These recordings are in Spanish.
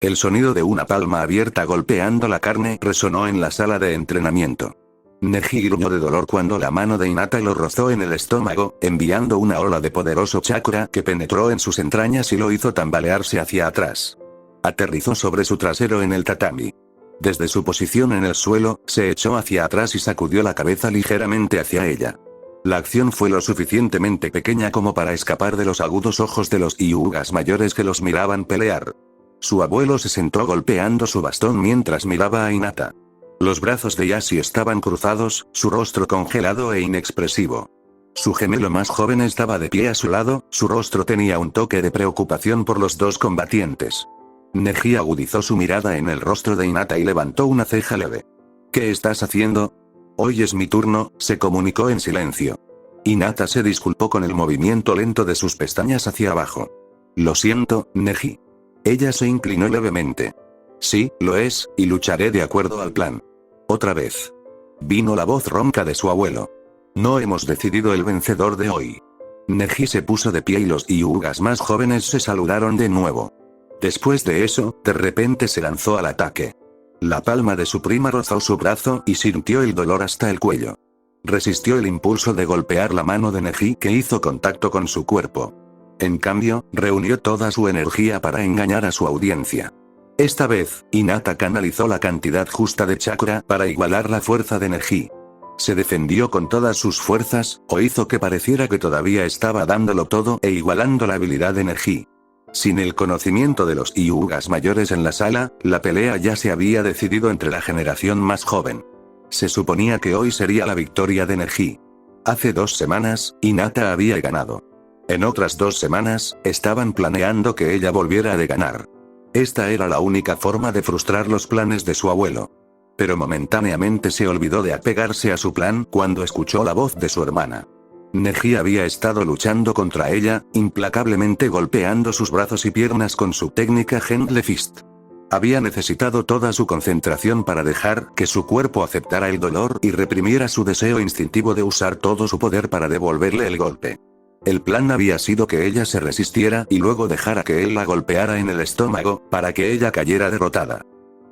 El sonido de una palma abierta golpeando la carne resonó en la sala de entrenamiento. Neji gruñó de dolor cuando la mano de Hinata lo rozó en el estómago, enviando una ola de poderoso chakra que penetró en sus entrañas y lo hizo tambalearse hacia atrás. Aterrizó sobre su trasero en el tatami. Desde su posición en el suelo, se echó hacia atrás y sacudió la cabeza ligeramente hacia ella. La acción fue lo suficientemente pequeña como para escapar de los agudos ojos de los Hyugas mayores que los miraban pelear. Su abuelo se sentó golpeando su bastón mientras miraba a Hinata. Los brazos de Yashi estaban cruzados, su rostro congelado e inexpresivo. Su gemelo más joven estaba de pie a su lado, su rostro tenía un toque de preocupación por los dos combatientes. Neji agudizó su mirada en el rostro de Hinata y levantó una ceja leve. ¿Qué estás haciendo? Hoy es mi turno, se comunicó en silencio. Hinata se disculpó con el movimiento lento de sus pestañas hacia abajo. Lo siento, Neji. Ella se inclinó levemente. Sí, lo es, y lucharé de acuerdo al plan. Otra vez. Vino la voz ronca de su abuelo. No hemos decidido el vencedor de hoy. Neji se puso de pie y los Hyugas más jóvenes se saludaron de nuevo. Después de eso, de repente se lanzó al ataque. La palma de su prima rozó su brazo y sintió el dolor hasta el cuello. Resistió el impulso de golpear la mano de Neji que hizo contacto con su cuerpo. En cambio, reunió toda su energía para engañar a su audiencia. Esta vez, Hinata canalizó la cantidad justa de chakra para igualar la fuerza de Neji. Se defendió con todas sus fuerzas, o hizo que pareciera que todavía estaba dándolo todo e igualando la habilidad de Neji. Sin el conocimiento de los Hyugas mayores en la sala, la pelea ya se había decidido entre la generación más joven. Se suponía que hoy sería la victoria de Neji. Hace 2 semanas, Hinata había ganado. En otras 2 semanas, estaban planeando que ella volviera a ganar. Esta era la única forma de frustrar los planes de su abuelo. Pero momentáneamente se olvidó de apegarse a su plan cuando escuchó la voz de su hermana. Neji había estado luchando contra ella, implacablemente golpeando sus brazos y piernas con su técnica Gentle Fist. Había necesitado toda su concentración para dejar que su cuerpo aceptara el dolor y reprimiera su deseo instintivo de usar todo su poder para devolverle el golpe. El plan había sido que ella se resistiera y luego dejara que él la golpeara en el estómago, para que ella cayera derrotada.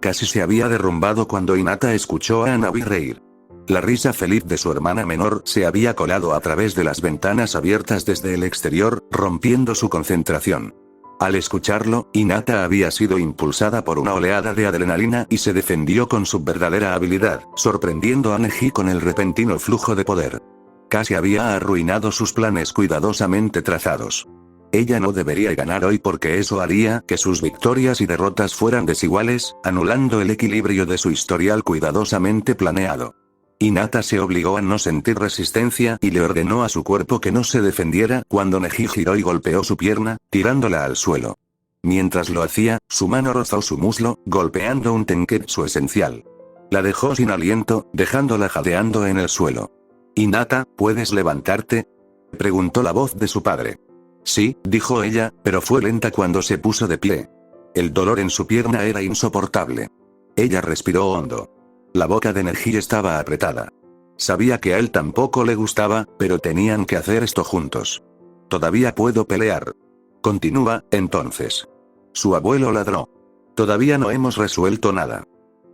Casi se había derrumbado cuando Hinata escuchó a Hanabi reír. La risa feliz de su hermana menor se había colado a través de las ventanas abiertas desde el exterior, rompiendo su concentración. Al escucharlo, Hinata había sido impulsada por una oleada de adrenalina y se defendió con su verdadera habilidad, sorprendiendo a Neji con el repentino flujo de poder. Casi había arruinado sus planes cuidadosamente trazados. Ella no debería ganar hoy porque eso haría que sus victorias y derrotas fueran desiguales, anulando el equilibrio de su historial cuidadosamente planeado. Hinata se obligó a no sentir resistencia y le ordenó a su cuerpo que no se defendiera cuando Neji giró y golpeó su pierna, tirándola al suelo. Mientras lo hacía, su mano rozó su muslo, golpeando un tenketsu esencial. La dejó sin aliento, dejándola jadeando en el suelo. «Hinata, ¿puedes levantarte?», preguntó la voz de su padre. «Sí», dijo ella, pero fue lenta cuando se puso de pie. El dolor en su pierna era insoportable. Ella respiró hondo. La boca de Neji estaba apretada. Sabía que a él tampoco le gustaba, pero tenían que hacer esto juntos. «Todavía puedo pelear». «Continúa, entonces». Su abuelo ladró. «Todavía no hemos resuelto nada».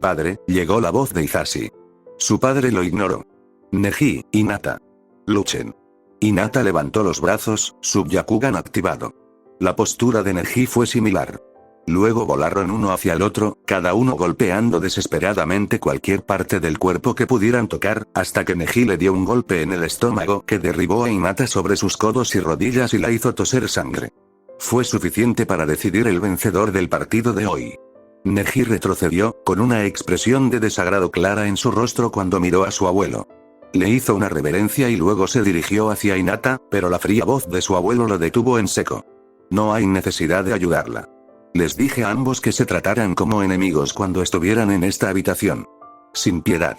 «Padre», llegó la voz de Hisashi. Su padre lo ignoró. «Neji, Hinata. Luchen». Hinata levantó los brazos, su Byakugan activado. La postura de Neji fue similar. Luego volaron uno hacia el otro, cada uno golpeando desesperadamente cualquier parte del cuerpo que pudieran tocar, hasta que Neji le dio un golpe en el estómago que derribó a Hinata sobre sus codos y rodillas y la hizo toser sangre. Fue suficiente para decidir el vencedor del partido de hoy. Neji retrocedió, con una expresión de desagrado clara en su rostro cuando miró a su abuelo. Le hizo una reverencia y luego se dirigió hacia Hinata, pero la fría voz de su abuelo lo detuvo en seco. «No hay necesidad de ayudarla. Les dije a ambos que se trataran como enemigos cuando estuvieran en esta habitación. Sin piedad.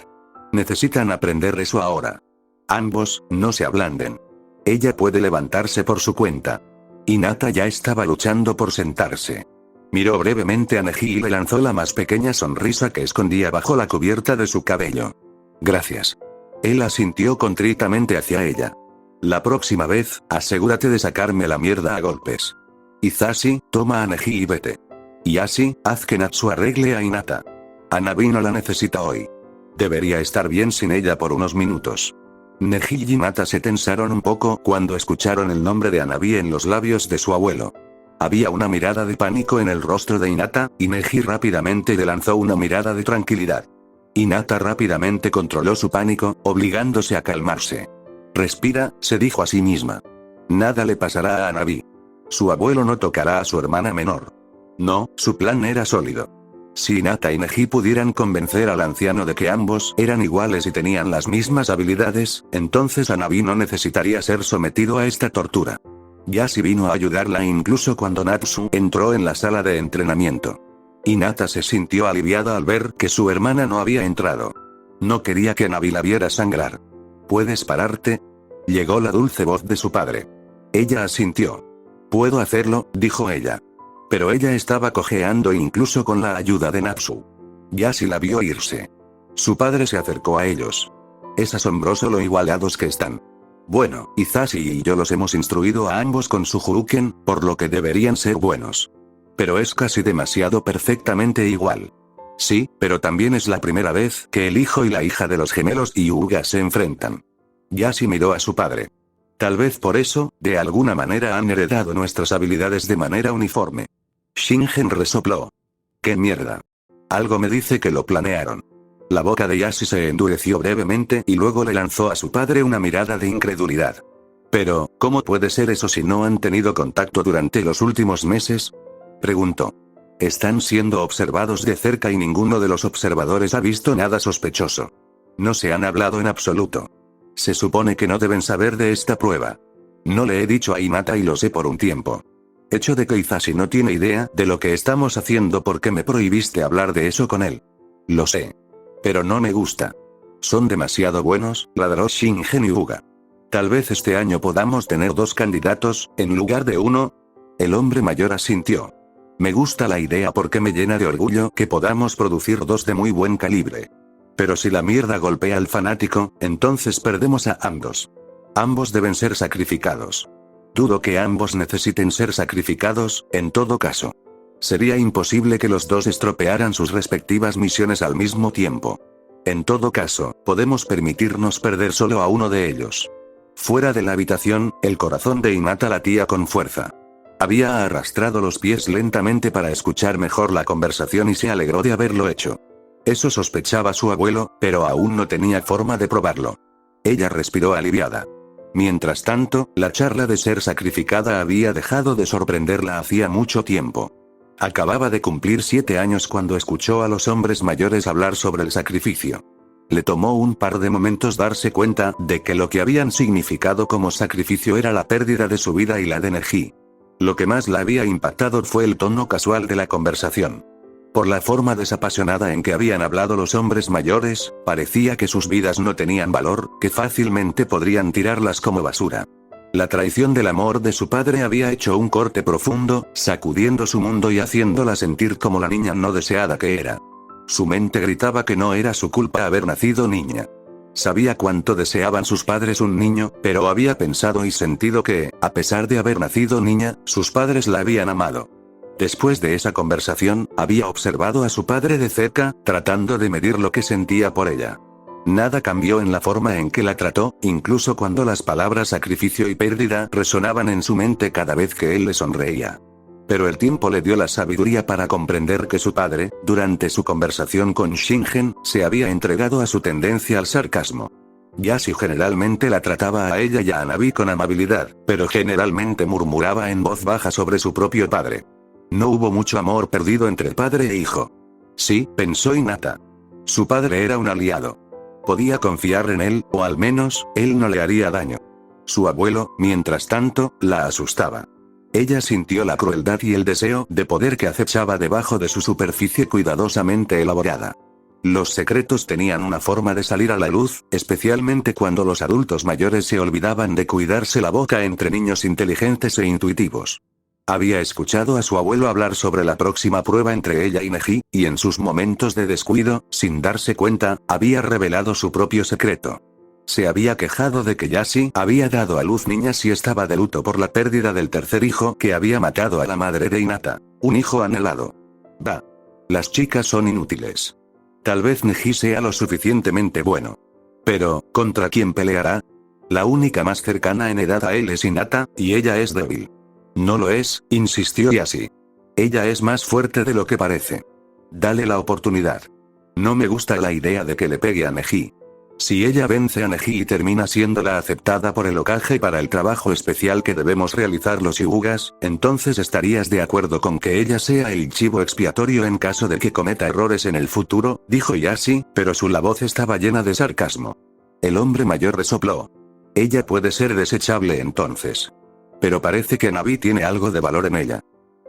Necesitan aprender eso ahora. Ambos, no se ablanden. Ella puede levantarse por su cuenta». Hinata ya estaba luchando por sentarse. Miró brevemente a Neji y le lanzó la más pequeña sonrisa que escondía bajo la cubierta de su cabello. «Gracias». Él asintió contritamente hacia ella. «La próxima vez, asegúrate de sacarme la mierda a golpes. Hisashi, toma a Neji y vete». Y así, haz que Natsu arregle a Hinata. Hanabi no la necesita hoy. Debería estar bien sin ella por unos minutos. Neji y Hinata se tensaron un poco cuando escucharon el nombre de Hanabi en los labios de su abuelo. Había una mirada de pánico en el rostro de Hinata, y Neji rápidamente le lanzó una mirada de tranquilidad. Hinata rápidamente controló su pánico, obligándose a calmarse. Respira, se dijo a sí misma. Nada le pasará a Hanabi. Su abuelo no tocará a su hermana menor. No, su plan era sólido. Si Hinata y Neji pudieran convencer al anciano de que ambos eran iguales y tenían las mismas habilidades, entonces Hanabi no necesitaría ser sometido a esta tortura. Yashi vino a ayudarla incluso cuando Natsu entró en la sala de entrenamiento. Hinata se sintió aliviada al ver que su hermana no había entrado. No quería que Hanabi la viera sangrar. ¿Puedes pararte? Llegó la dulce voz de su padre. Ella asintió. Puedo hacerlo, dijo ella. Pero ella estaba cojeando incluso con la ayuda de Natsu. Yashi la vio irse. Su padre se acercó a ellos. Es asombroso lo igualados que están. Bueno, Hisashi y yo los hemos instruido a ambos con su Juruken, por lo que deberían ser buenos. Pero es casi demasiado perfectamente igual. Sí, pero también es la primera vez que el hijo y la hija de los gemelos Hyuga se enfrentan. Yashi miró a su padre. Tal vez por eso, de alguna manera han heredado nuestras habilidades de manera uniforme. Shingen resopló. ¡Qué mierda! Algo me dice que lo planearon. La boca de Yashi se endureció brevemente y luego le lanzó a su padre una mirada de incredulidad. Pero, ¿cómo puede ser eso si no han tenido contacto durante los últimos meses? Preguntó. Están siendo observados de cerca y ninguno de los observadores ha visto nada sospechoso. No se han hablado en absoluto. Se supone que no deben saber de esta prueba. No le he dicho a Hinata y lo sé por un tiempo. Hecho de que Hisashi no tiene idea de lo que estamos haciendo porque me prohibiste hablar de eso con él. Lo sé. Pero no me gusta. Son demasiado buenos, ladró Shingen Hyuga. Tal vez este año podamos tener 2 candidatos, en lugar de 1. El hombre mayor asintió. Me gusta la idea porque me llena de orgullo que podamos producir 2 de muy buen calibre. Pero si la mierda golpea al fanático, entonces perdemos a ambos. Ambos deben ser sacrificados. Dudo que ambos necesiten ser sacrificados, en todo caso. Sería imposible que los 2 estropearan sus respectivas misiones al mismo tiempo. En todo caso, podemos permitirnos perder solo a uno de ellos. Fuera de la habitación, el corazón de Hinata latía con fuerza. Había arrastrado los pies lentamente para escuchar mejor la conversación y se alegró de haberlo hecho. Eso sospechaba su abuelo, pero aún no tenía forma de probarlo. Ella respiró aliviada. Mientras tanto, la charla de ser sacrificada había dejado de sorprenderla hacía mucho tiempo. Acababa de cumplir 7 años cuando escuchó a los hombres mayores hablar sobre el sacrificio. Le tomó un par de momentos darse cuenta de que lo que habían significado como sacrificio era la pérdida de su vida y la de Neji. Lo que más la había impactado fue el tono casual de la conversación. Por la forma desapasionada en que habían hablado los hombres mayores, parecía que sus vidas no tenían valor, que fácilmente podrían tirarlas como basura. La traición del amor de su padre había hecho un corte profundo, sacudiendo su mundo y haciéndola sentir como la niña no deseada que era. Su mente gritaba que no era su culpa haber nacido niña. Sabía cuánto deseaban sus padres un niño, pero había pensado y sentido que, a pesar de haber nacido niña, sus padres la habían amado. Después de esa conversación, había observado a su padre de cerca, tratando de medir lo que sentía por ella. Nada cambió en la forma en que la trató, incluso cuando las palabras sacrificio y pérdida resonaban en su mente cada vez que él le sonreía. Pero el tiempo le dio la sabiduría para comprender que su padre, durante su conversación con Shingen, se había entregado a su tendencia al sarcasmo. Yashi generalmente la trataba a ella y a Hanabi con amabilidad, pero generalmente murmuraba en voz baja sobre su propio padre. No hubo mucho amor perdido entre padre e hijo. Sí, pensó Hinata. Su padre era un aliado. Podía confiar en él, o al menos, él no le haría daño. Su abuelo, mientras tanto, la asustaba. Ella sintió la crueldad y el deseo de poder que acechaba debajo de su superficie cuidadosamente elaborada. Los secretos tenían una forma de salir a la luz, especialmente cuando los adultos mayores se olvidaban de cuidarse la boca entre niños inteligentes e intuitivos. Había escuchado a su abuelo hablar sobre la próxima prueba entre ella y Neji, y en sus momentos de descuido, sin darse cuenta, había revelado su propio secreto. Se había quejado de que Yashi había dado a luz niñas y estaba de luto por la pérdida del tercer hijo que había matado a la madre de Hinata, un hijo anhelado. Bah. Las chicas son inútiles. Tal vez Neji sea lo suficientemente bueno. Pero, ¿contra quién peleará? La única más cercana en edad a él es Hinata, y ella es débil. No lo es, insistió Yashi. Ella es más fuerte de lo que parece. Dale la oportunidad. No me gusta la idea de que le pegue a Neji. Si ella vence a Neji y termina siendo la aceptada por el Hokage para el trabajo especial que debemos realizar los Hyugas, entonces estarías de acuerdo con que ella sea el chivo expiatorio en caso de que cometa errores en el futuro, dijo Yashi, pero la voz estaba llena de sarcasmo. El hombre mayor resopló. Ella puede ser desechable entonces. Pero parece que Navi tiene algo de valor en ella.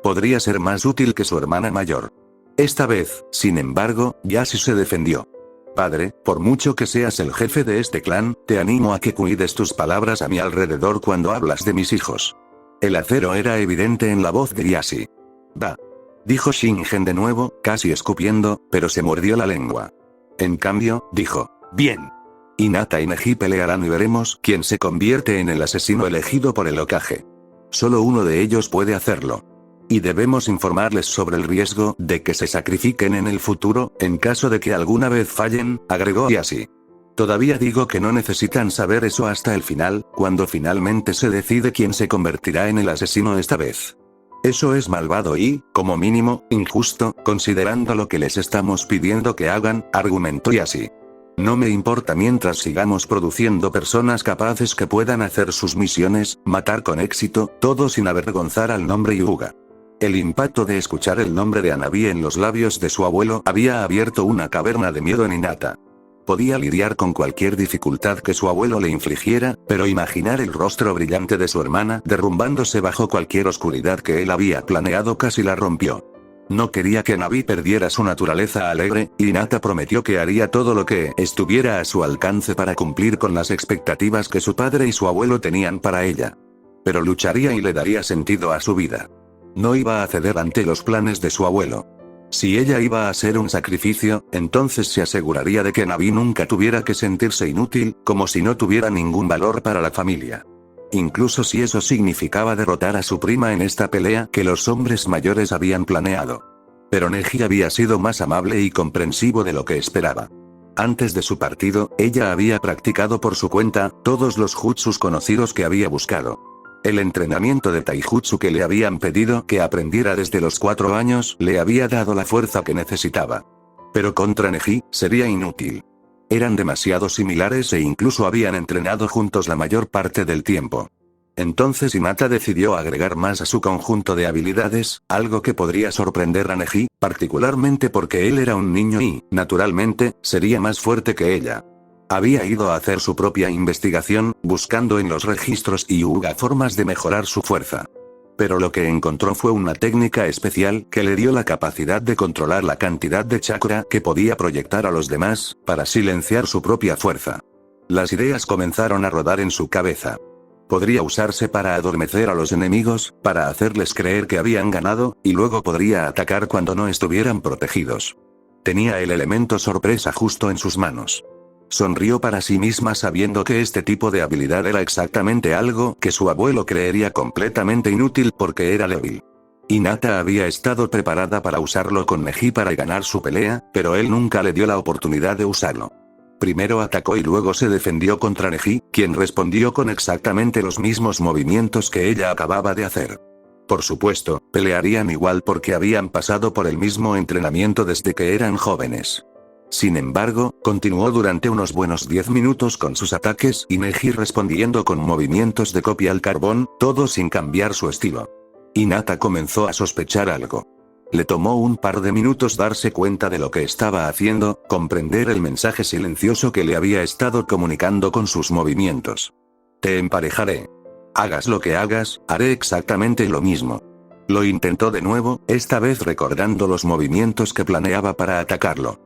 Podría ser más útil que su hermana mayor. Esta vez, sin embargo, Yashi se defendió. Padre, por mucho que seas el jefe de este clan, te animo a que cuides tus palabras a mi alrededor cuando hablas de mis hijos. El acero era evidente en la voz de Yashi. Bah. Dijo Shingen de nuevo, casi escupiendo, pero se mordió la lengua. En cambio, dijo, bien. Hinata y Neji pelearán y veremos quién se convierte en el asesino elegido por el Hokage. Solo uno de ellos puede hacerlo. Y debemos informarles sobre el riesgo de que se sacrifiquen en el futuro, en caso de que alguna vez fallen, agregó Yashi. Todavía digo que no necesitan saber eso hasta el final, cuando finalmente se decide quién se convertirá en el asesino esta vez. Eso es malvado y, como mínimo, injusto, considerando lo que les estamos pidiendo que hagan, argumentó Yashi. No me importa mientras sigamos produciendo personas capaces que puedan hacer sus misiones, matar con éxito, todo sin avergonzar al nombre Hyuga. El impacto de escuchar el nombre de Hanabi en los labios de su abuelo había abierto una caverna de miedo en Hinata. Podía lidiar con cualquier dificultad que su abuelo le infligiera, pero imaginar el rostro brillante de su hermana derrumbándose bajo cualquier oscuridad que él había planeado casi la rompió. No quería que Hanabi perdiera su naturaleza alegre, y Hinata prometió que haría todo lo que estuviera a su alcance para cumplir con las expectativas que su padre y su abuelo tenían para ella. Pero lucharía y le daría sentido a su vida. No iba a ceder ante los planes de su abuelo. Si ella iba a ser un sacrificio, entonces se aseguraría de que Hanabi nunca tuviera que sentirse inútil, como si no tuviera ningún valor para la familia. Incluso si eso significaba derrotar a su prima en esta pelea que los hombres mayores habían planeado. Pero Neji había sido más amable y comprensivo de lo que esperaba. Antes de su partido, ella había practicado por su cuenta todos los jutsus conocidos que había buscado. El entrenamiento de taijutsu que le habían pedido que aprendiera desde los 4 años le había dado la fuerza que necesitaba. Pero contra Neji, sería inútil. Eran demasiado similares e incluso habían entrenado juntos la mayor parte del tiempo. Entonces Hinata decidió agregar más a su conjunto de habilidades, algo que podría sorprender a Neji, particularmente porque él era un niño y, naturalmente, sería más fuerte que ella. Había ido a hacer su propia investigación, buscando en los registros Hyuga formas de mejorar su fuerza. Pero lo que encontró fue una técnica especial que le dio la capacidad de controlar la cantidad de chakra que podía proyectar a los demás, para silenciar su propia fuerza. Las ideas comenzaron a rodar en su cabeza. Podría usarse para adormecer a los enemigos, para hacerles creer que habían ganado, y luego podría atacar cuando no estuvieran protegidos. Tenía el elemento sorpresa justo en sus manos. Sonrió para sí misma sabiendo que este tipo de habilidad era exactamente algo que su abuelo creería completamente inútil porque era débil. Hinata había estado preparada para usarlo con Neji para ganar su pelea, pero él nunca le dio la oportunidad de usarlo. Primero atacó y luego se defendió contra Neji, quien respondió con exactamente los mismos movimientos que ella acababa de hacer. Por supuesto, pelearían igual porque habían pasado por el mismo entrenamiento desde que eran jóvenes. Sin embargo, continuó durante unos buenos 10 minutos con sus ataques y Neji respondiendo con movimientos de copia al carbón, todo sin cambiar su estilo. Hinata comenzó a sospechar algo. Le tomó un par de minutos darse cuenta de lo que estaba haciendo, comprender el mensaje silencioso que le había estado comunicando con sus movimientos. Te emparejaré. Hagas lo que hagas, haré exactamente lo mismo. Lo intentó de nuevo, esta vez recordando los movimientos que planeaba para atacarlo.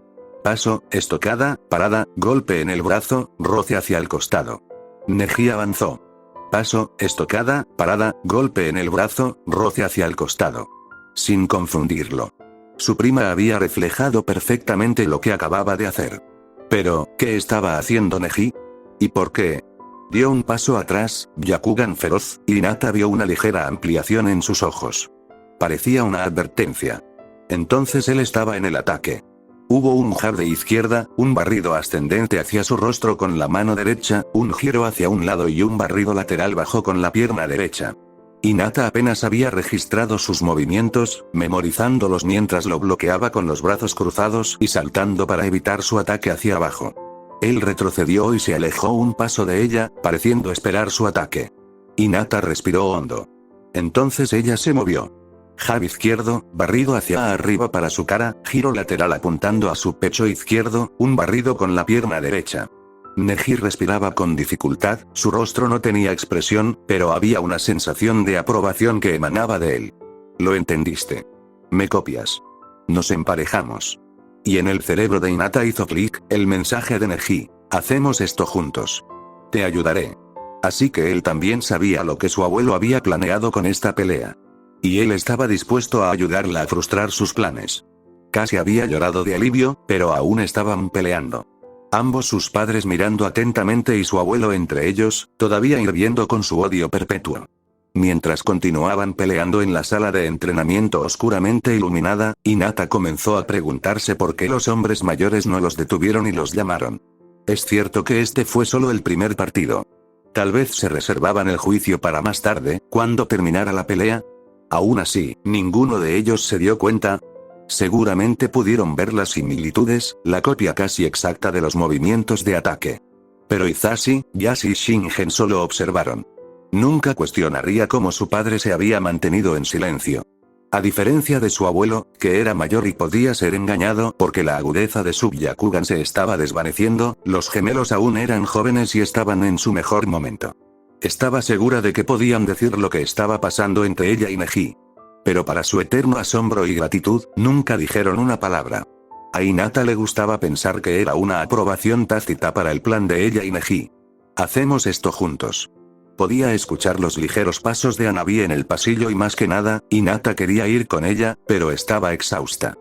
Paso, estocada, parada, golpe en el brazo, roce hacia el costado. Neji avanzó. Paso, estocada, parada, golpe en el brazo, roce hacia el costado. Sin confundirlo. Su prima había reflejado perfectamente lo que acababa de hacer. Pero, ¿qué estaba haciendo Neji? ¿Y por qué? Dio un paso atrás, Byakugan feroz, y Hinata vio una ligera ampliación en sus ojos. Parecía una advertencia. Entonces él estaba en el ataque. Hubo un jab de izquierda, un barrido ascendente hacia su rostro con la mano derecha, un giro hacia un lado y un barrido lateral bajo con la pierna derecha. Hinata apenas había registrado sus movimientos, memorizándolos mientras lo bloqueaba con los brazos cruzados y saltando para evitar su ataque hacia abajo. Él retrocedió y se alejó un paso de ella, pareciendo esperar su ataque. Hinata respiró hondo. Entonces ella se movió. Jab izquierdo, barrido hacia arriba para su cara, giro lateral apuntando a su pecho izquierdo, un barrido con la pierna derecha. Neji respiraba con dificultad, su rostro no tenía expresión, pero había una sensación de aprobación que emanaba de él. Lo entendiste. Me copias. Nos emparejamos. Y en el cerebro de Hinata hizo clic, el mensaje de Neji. Hacemos esto juntos. Te ayudaré. Así que él también sabía lo que su abuelo había planeado con esta pelea. Y él estaba dispuesto a ayudarla a frustrar sus planes. Casi había llorado de alivio, pero aún estaban peleando. Ambos sus padres mirando atentamente y su abuelo entre ellos, todavía hirviendo con su odio perpetuo. Mientras continuaban peleando en la sala de entrenamiento oscuramente iluminada, Hinata comenzó a preguntarse por qué los hombres mayores no los detuvieron y los llamaron. Es cierto que este fue solo el primer partido. Tal vez se reservaban el juicio para más tarde, cuando terminara la pelea. Aún así, ninguno de ellos se dio cuenta. Seguramente pudieron ver las similitudes, la copia casi exacta de los movimientos de ataque. Pero Hisashi, Yashi y Shingen solo observaron. Nunca cuestionaría cómo su padre se había mantenido en silencio. A diferencia de su abuelo, que era mayor y podía ser engañado porque la agudeza de su Byakugan se estaba desvaneciendo, los gemelos aún eran jóvenes y estaban en su mejor momento. Estaba segura de que podían decir lo que estaba pasando entre ella y Neji. Pero para su eterno asombro y gratitud, nunca dijeron una palabra. A Hinata le gustaba pensar que era una aprobación tácita para el plan de ella y Neji. Hacemos esto juntos. Podía escuchar los ligeros pasos de Hanabi en el pasillo y más que nada, Hinata quería ir con ella, pero estaba exhausta.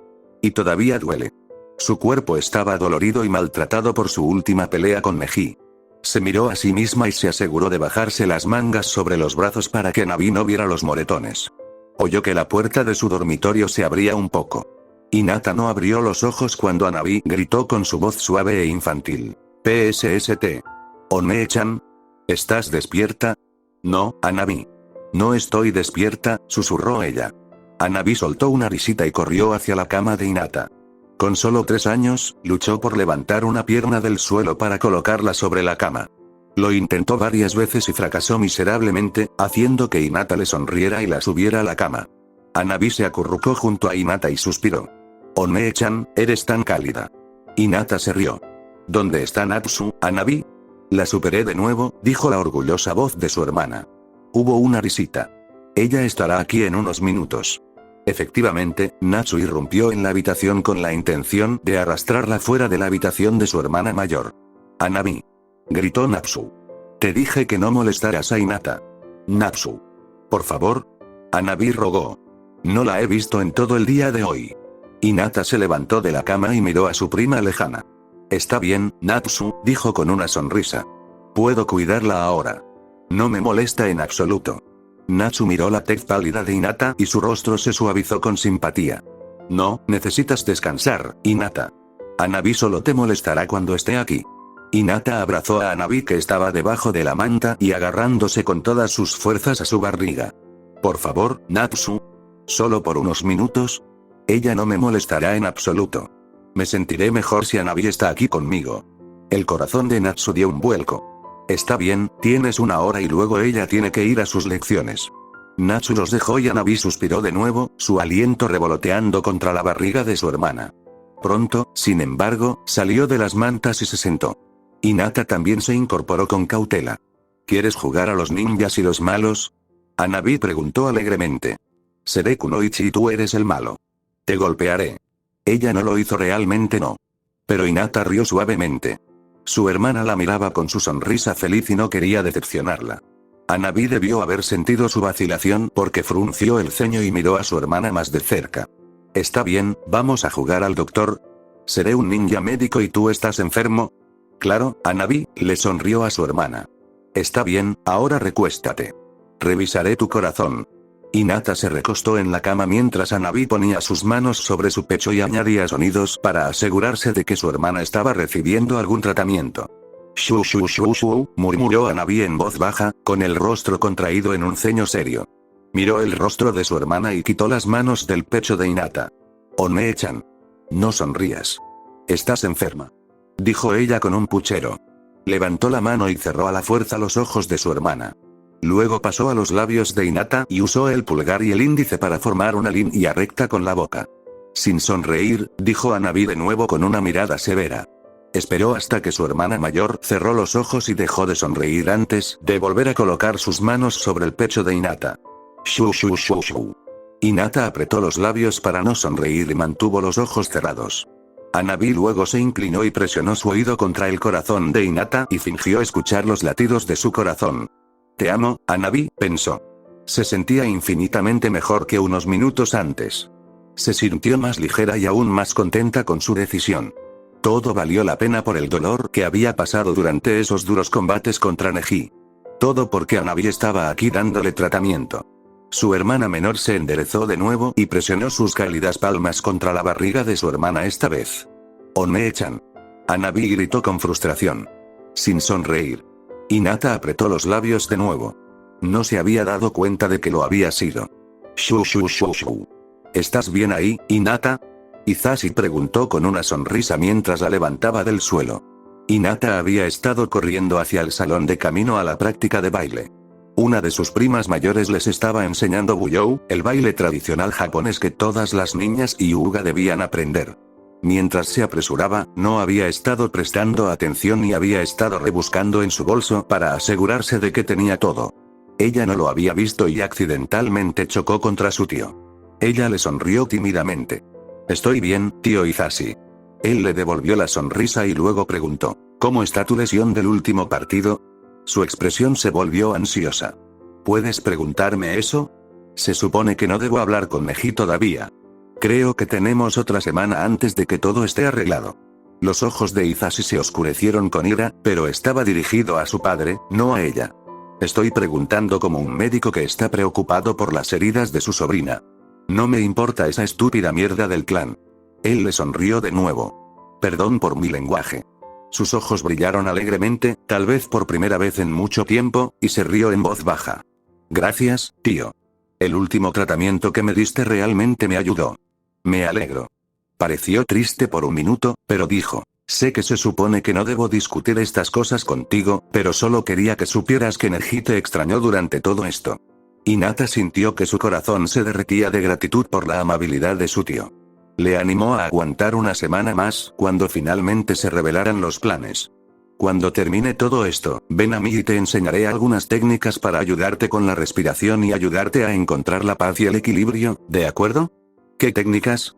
Y todavía duele. Su cuerpo estaba dolorido y maltratado por su última pelea con Neji. Se miró a sí misma y se aseguró de bajarse las mangas sobre los brazos para que Hanabi no viera los moretones. Oyó que la puerta de su dormitorio se abría un poco. Hinata no abrió los ojos cuando Hanabi gritó con su voz suave e infantil. PSST. One-chan. ¿Estás despierta? No, Hanabi. No estoy despierta, susurró ella. Hanabi soltó una risita y corrió hacia la cama de Hinata. Con solo 3 años, luchó por levantar una pierna del suelo para colocarla sobre la cama. Lo intentó varias veces y fracasó miserablemente, haciendo que Hinata le sonriera y la subiera a la cama. Hanabi se acurrucó junto a Hinata y suspiró. One-chan, eres tan cálida. Hinata se rió. ¿Dónde está Natsu, Hanabi? La superé de nuevo, dijo la orgullosa voz de su hermana. Hubo una risita. Ella estará aquí en unos minutos. Efectivamente, Natsu irrumpió en la habitación con la intención de arrastrarla fuera de la habitación de su hermana mayor. Hanabi. Gritó Natsu. Te dije que no molestaras a Hinata. Natsu. Por favor. Hanabi rogó. No la he visto en todo el día de hoy. Hinata se levantó de la cama y miró a su prima lejana. Está bien, Natsu, dijo con una sonrisa. Puedo cuidarla ahora. No me molesta en absoluto. Natsu miró la tez pálida de Hinata y su rostro se suavizó con simpatía. No, necesitas descansar, Hinata. Hanabi solo te molestará cuando esté aquí. Hinata abrazó a Hanabi que estaba debajo de la manta y agarrándose con todas sus fuerzas a su barriga. Por favor, Natsu. Solo por unos minutos. Ella no me molestará en absoluto. Me sentiré mejor si Hanabi está aquí conmigo. El corazón de Natsu dio un vuelco. Está bien, tienes 1 hora y luego ella tiene que ir a sus lecciones. Natsu los dejó y Hanabi suspiró de nuevo, su aliento revoloteando contra la barriga de su hermana. Pronto, sin embargo, salió de las mantas y se sentó. Hinata también se incorporó con cautela. ¿Quieres jugar a los ninjas y los malos? Hanabi preguntó alegremente. Seré Kunoichi y tú eres el malo. Te golpearé. Ella no lo hizo realmente, no. Pero Hinata rió suavemente. Su hermana la miraba con su sonrisa feliz y no quería decepcionarla. Hanabi debió haber sentido su vacilación porque frunció el ceño y miró a su hermana más de cerca. Está bien, vamos a jugar al doctor. Seré un ninja médico y tú estás enfermo. Claro, Hanabi, le sonrió a su hermana. Está bien, ahora recuéstate. Revisaré tu corazón. Hinata se recostó en la cama mientras Hanabi ponía sus manos sobre su pecho y añadía sonidos para asegurarse de que su hermana estaba recibiendo algún tratamiento. Shu shu shu shu, murmuró Hanabi en voz baja, con el rostro contraído en un ceño serio. Miró el rostro de su hermana y quitó las manos del pecho de Hinata. One-chan. No sonrías. Estás enferma. Dijo ella con un puchero. Levantó la mano y cerró a la fuerza los ojos de su hermana. Luego pasó a los labios de Hinata y usó el pulgar y el índice para formar una línea recta con la boca. Sin sonreír, dijo Hanabi de nuevo con una mirada severa. Esperó hasta que su hermana mayor cerró los ojos y dejó de sonreír antes de volver a colocar sus manos sobre el pecho de Hinata. Shu shu shu shu. Hinata apretó los labios para no sonreír y mantuvo los ojos cerrados. Hanabi luego se inclinó y presionó su oído contra el corazón de Hinata y fingió escuchar los latidos de su corazón. Te amo, Hanabi, pensó. Se sentía infinitamente mejor que unos minutos antes. Se sintió más ligera y aún más contenta con su decisión. Todo valió la pena por el dolor que había pasado durante esos duros combates contra Neji. Todo porque Hanabi estaba aquí dándole tratamiento. Su hermana menor se enderezó de nuevo y presionó sus cálidas palmas contra la barriga de su hermana esta vez. One-chan. Hanabi gritó con frustración. Sin sonreír. Hinata apretó los labios de nuevo. No se había dado cuenta de que lo había sido. Shu shu shu shu. ¿Estás bien ahí, Hinata? Hisashi preguntó con una sonrisa mientras la levantaba del suelo. Hinata había estado corriendo hacia el salón de camino a la práctica de baile. Una de sus primas mayores les estaba enseñando Buyou, el baile tradicional japonés que todas las niñas y Hyuga debían aprender. Mientras se apresuraba, no había estado prestando atención y había estado rebuscando en su bolso para asegurarse de que tenía todo. Ella no lo había visto y accidentalmente chocó contra su tío. Ella le sonrió tímidamente. Estoy bien, tío Hisashi. Él le devolvió la sonrisa y luego preguntó, ¿cómo está tu lesión del último partido? Su expresión se volvió ansiosa. ¿Puedes preguntarme eso? Se supone que no debo hablar con Neji todavía. Creo que tenemos otra semana antes de que todo esté arreglado. Los ojos de Hisashi se oscurecieron con ira, pero estaba dirigido a su padre, no a ella. Estoy preguntando como un médico que está preocupado por las heridas de su sobrina. No me importa esa estúpida mierda del clan. Él le sonrió de nuevo. Perdón por mi lenguaje. Sus ojos brillaron alegremente, tal vez por primera vez en mucho tiempo, y se rió en voz baja. Gracias, tío. El último tratamiento que me diste realmente me ayudó. Me alegro. Pareció triste por un minuto, pero dijo, sé que se supone que no debo discutir estas cosas contigo, pero solo quería que supieras que Neji te extrañó durante todo esto. Hinata sintió que su corazón se derretía de gratitud por la amabilidad de su tío. Le animó a aguantar una semana más, cuando finalmente se revelaran los planes. Cuando termine todo esto, ven a mí y te enseñaré algunas técnicas para ayudarte con la respiración y ayudarte a encontrar la paz y el equilibrio, ¿de acuerdo? ¿Qué técnicas?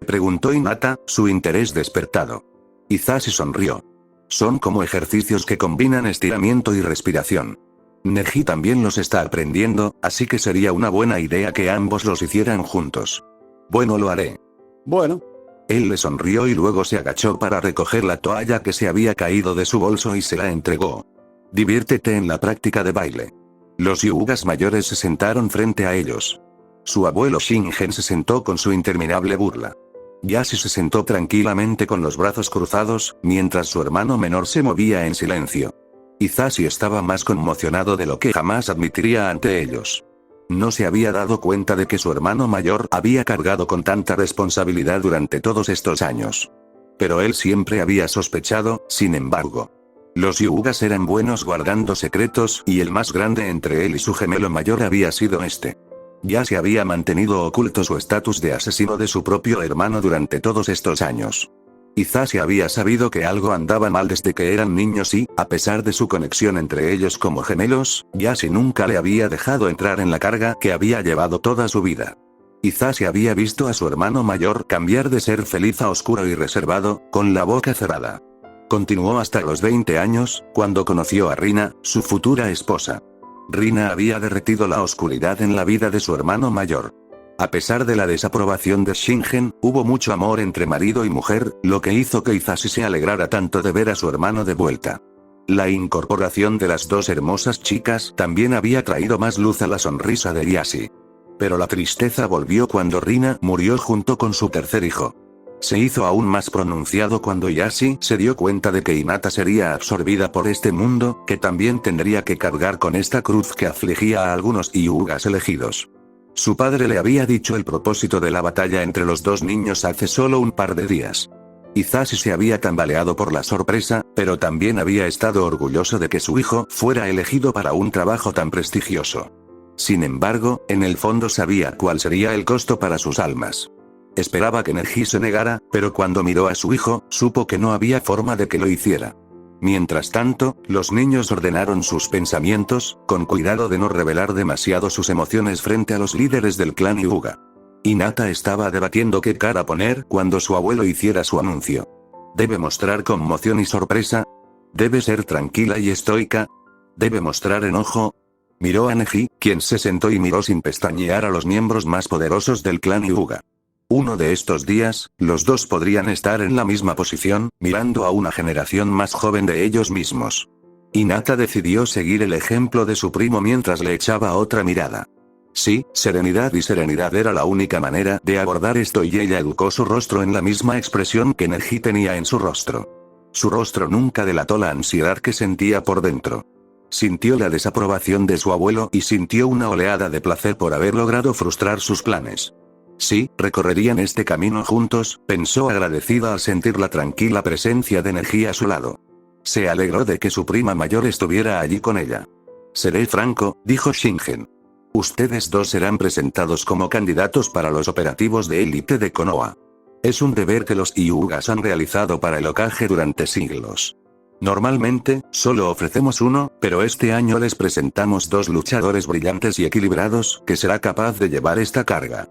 Preguntó Hinata, su interés despertado. Hisashi sonrió. Son como ejercicios que combinan estiramiento y respiración. Neji también los está aprendiendo, así que sería una buena idea que ambos los hicieran juntos. Bueno, lo haré. Bueno. Él le sonrió y luego se agachó para recoger la toalla que se había caído de su bolso y se la entregó. Diviértete en la práctica de baile. Los Hyugas mayores se sentaron frente a ellos. Su abuelo Shingen se sentó con su interminable burla. Yashi se sentó tranquilamente con los brazos cruzados, mientras su hermano menor se movía en silencio. Hisashi estaba más conmocionado de lo que jamás admitiría ante ellos. No se había dado cuenta de que su hermano mayor había cargado con tanta responsabilidad durante todos estos años. Pero él siempre había sospechado, sin embargo. Los Hyugas eran buenos guardando secretos y el más grande entre él y su gemelo mayor había sido este. Ya se había mantenido oculto su estatus de asesino de su propio hermano durante todos estos años. Hisashi había sabido que algo andaba mal desde que eran niños y, a pesar de su conexión entre ellos como gemelos, Yashi nunca le había dejado entrar en la carga que había llevado toda su vida. Hisashi había visto a su hermano mayor cambiar de ser feliz a oscuro y reservado, con la boca cerrada. Continuó hasta los 20 años, cuando conoció a Rina, su futura esposa. Rina había derretido la oscuridad en la vida de su hermano mayor. A pesar de la desaprobación de Shingen, hubo mucho amor entre marido y mujer, lo que hizo que Hisashi se alegrara tanto de ver a su hermano de vuelta. La incorporación de las dos hermosas chicas también había traído más luz a la sonrisa de Yashi. Pero la tristeza volvió cuando Rina murió junto con su tercer hijo. Se hizo aún más pronunciado cuando Yashi se dio cuenta de que Hinata sería absorbida por este mundo, que también tendría que cargar con esta cruz que afligía a algunos Hyugas elegidos. Su padre le había dicho el propósito de la batalla entre los dos niños hace solo un par de días. Hizashi se había tambaleado por la sorpresa, pero también había estado orgulloso de que su hijo fuera elegido para un trabajo tan prestigioso. Sin embargo, en el fondo sabía cuál sería el costo para sus almas. Esperaba que Neji se negara, pero cuando miró a su hijo, supo que no había forma de que lo hiciera. Mientras tanto, los niños ordenaron sus pensamientos, con cuidado de no revelar demasiado sus emociones frente a los líderes del clan Hyuga. Hinata estaba debatiendo qué cara poner cuando su abuelo hiciera su anuncio. ¿Debe mostrar conmoción y sorpresa? ¿Debe ser tranquila y estoica? ¿Debe mostrar enojo? Miró a Neji, quien se sentó y miró sin pestañear a los miembros más poderosos del clan Hyuga. Uno de estos días, los dos podrían estar en la misma posición, mirando a una generación más joven de ellos mismos. Hinata decidió seguir el ejemplo de su primo mientras le echaba otra mirada. Sí, serenidad y serenidad era la única manera de abordar esto y ella educó su rostro en la misma expresión que Neji tenía en su rostro. Su rostro nunca delató la ansiedad que sentía por dentro. Sintió la desaprobación de su abuelo y sintió una oleada de placer por haber logrado frustrar sus planes. Sí, recorrerían este camino juntos, pensó agradecida al sentir la tranquila presencia de Neji a su lado. Se alegró de que su prima mayor estuviera allí con ella. Seré franco, dijo Shingen. Ustedes dos serán presentados como candidatos para los operativos de élite de Konoha. Es un deber que los Hyugas han realizado para el Hokage durante siglos. Normalmente, solo ofrecemos uno, pero este año les presentamos dos luchadores brillantes y equilibrados, que será capaz de llevar esta carga.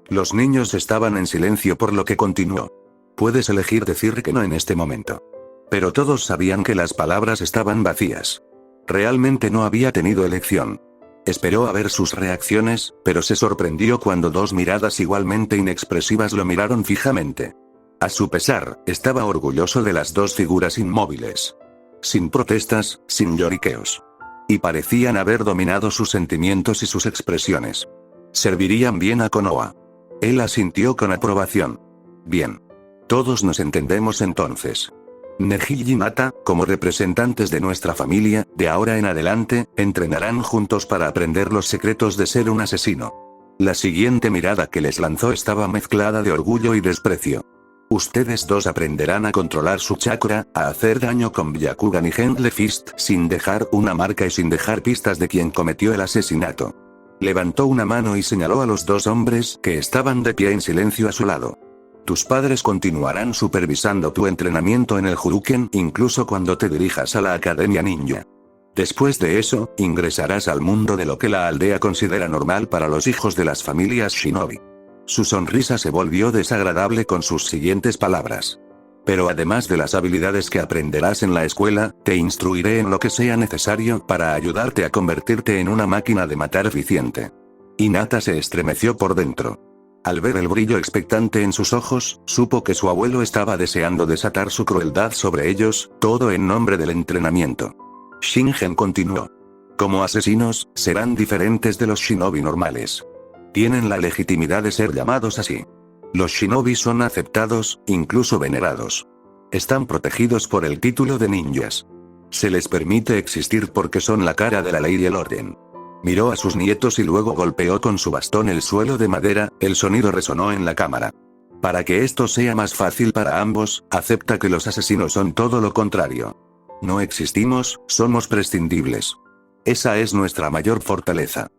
Los niños estaban en silencio por lo que continuó. Puedes elegir decir que no en este momento. Pero todos sabían que las palabras estaban vacías. Realmente no había tenido elección. Esperó a ver sus reacciones, pero se sorprendió cuando dos miradas igualmente inexpresivas lo miraron fijamente. A su pesar, estaba orgulloso de las dos figuras inmóviles. Sin protestas, sin lloriqueos. Y parecían haber dominado sus sentimientos y sus expresiones. Servirían bien a Konoha. Él asintió con aprobación. Bien. Todos nos entendemos entonces. Neji y Hinata, como representantes de nuestra familia, de ahora en adelante, entrenarán juntos para aprender los secretos de ser un asesino. La siguiente mirada que les lanzó estaba mezclada de orgullo y desprecio. Ustedes dos aprenderán a controlar su chakra, a hacer daño con Byakugan y Gentle Fist sin dejar una marca y sin dejar pistas de quien cometió el asesinato. Levantó una mano y señaló a los dos hombres que estaban de pie en silencio a su lado. Tus padres continuarán supervisando tu entrenamiento en el Juruken incluso cuando te dirijas a la Academia Ninja. Después de eso, ingresarás al mundo de lo que la aldea considera normal para los hijos de las familias Shinobi. Su sonrisa se volvió desagradable con sus siguientes palabras. Pero además de las habilidades que aprenderás en la escuela, te instruiré en lo que sea necesario para ayudarte a convertirte en una máquina de matar eficiente. Hinata se estremeció por dentro. Al ver el brillo expectante en sus ojos, supo que su abuelo estaba deseando desatar su crueldad sobre ellos, todo en nombre del entrenamiento. Shingen continuó. Como asesinos, serán diferentes de los shinobi normales. Tienen la legitimidad de ser llamados así. Los shinobi son aceptados, incluso venerados. Están protegidos por el título de ninjas. Se les permite existir porque son la cara de la ley y el orden. Miró a sus nietos y luego golpeó con su bastón el suelo de madera, el sonido resonó en la cámara. Para que esto sea más fácil para ambos, acepta que los asesinos son todo lo contrario. No existimos, somos prescindibles. Esa es nuestra mayor fortaleza.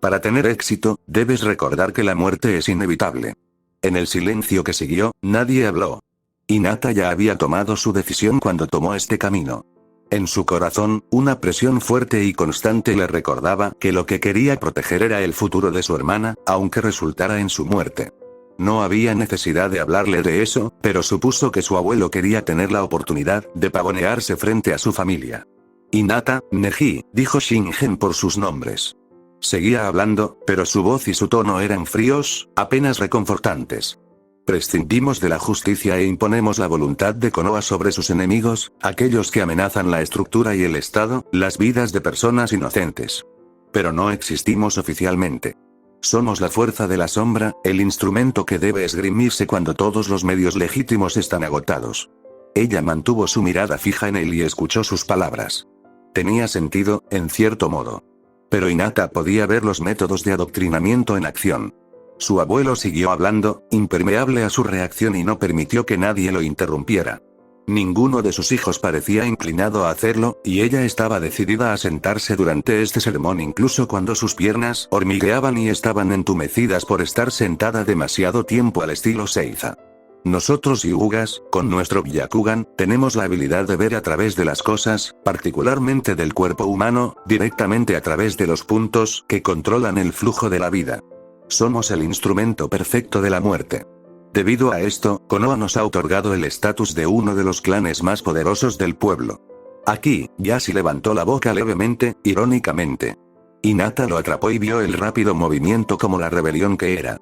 Para tener éxito, debes recordar que la muerte es inevitable. En el silencio que siguió, nadie habló. Hinata ya había tomado su decisión cuando tomó este camino. En su corazón, una presión fuerte y constante le recordaba que lo que quería proteger era el futuro de su hermana, aunque resultara en su muerte. No había necesidad de hablarle de eso, pero supuso que su abuelo quería tener la oportunidad de pavonearse frente a su familia. Hinata, Neji, dijo Shingen por sus nombres. Seguía hablando, pero su voz y su tono eran fríos, apenas reconfortantes. Prescindimos de la justicia e imponemos la voluntad de Konoha sobre sus enemigos, aquellos que amenazan la estructura y el Estado, las vidas de personas inocentes. Pero no existimos oficialmente. Somos la fuerza de la sombra, el instrumento que debe esgrimirse cuando todos los medios legítimos están agotados. Ella mantuvo su mirada fija en él y escuchó sus palabras. Tenía sentido, en cierto modo. Pero Hinata podía ver los métodos de adoctrinamiento en acción. Su abuelo siguió hablando, impermeable a su reacción, y no permitió que nadie lo interrumpiera. Ninguno de sus hijos parecía inclinado a hacerlo, y ella estaba decidida a sentarse durante este sermón incluso cuando sus piernas hormigueaban y estaban entumecidas por estar sentada demasiado tiempo al estilo Seiza. Nosotros Hyugas, con nuestro Byakugan, tenemos la habilidad de ver a través de las cosas, particularmente del cuerpo humano, directamente a través de los puntos que controlan el flujo de la vida. Somos el instrumento perfecto de la muerte. Debido a esto, Konoha nos ha otorgado el estatus de uno de los clanes más poderosos del pueblo. Aquí, Yashi levantó la boca levemente, irónicamente. Hinata lo atrapó y vio el rápido movimiento como la rebelión que era.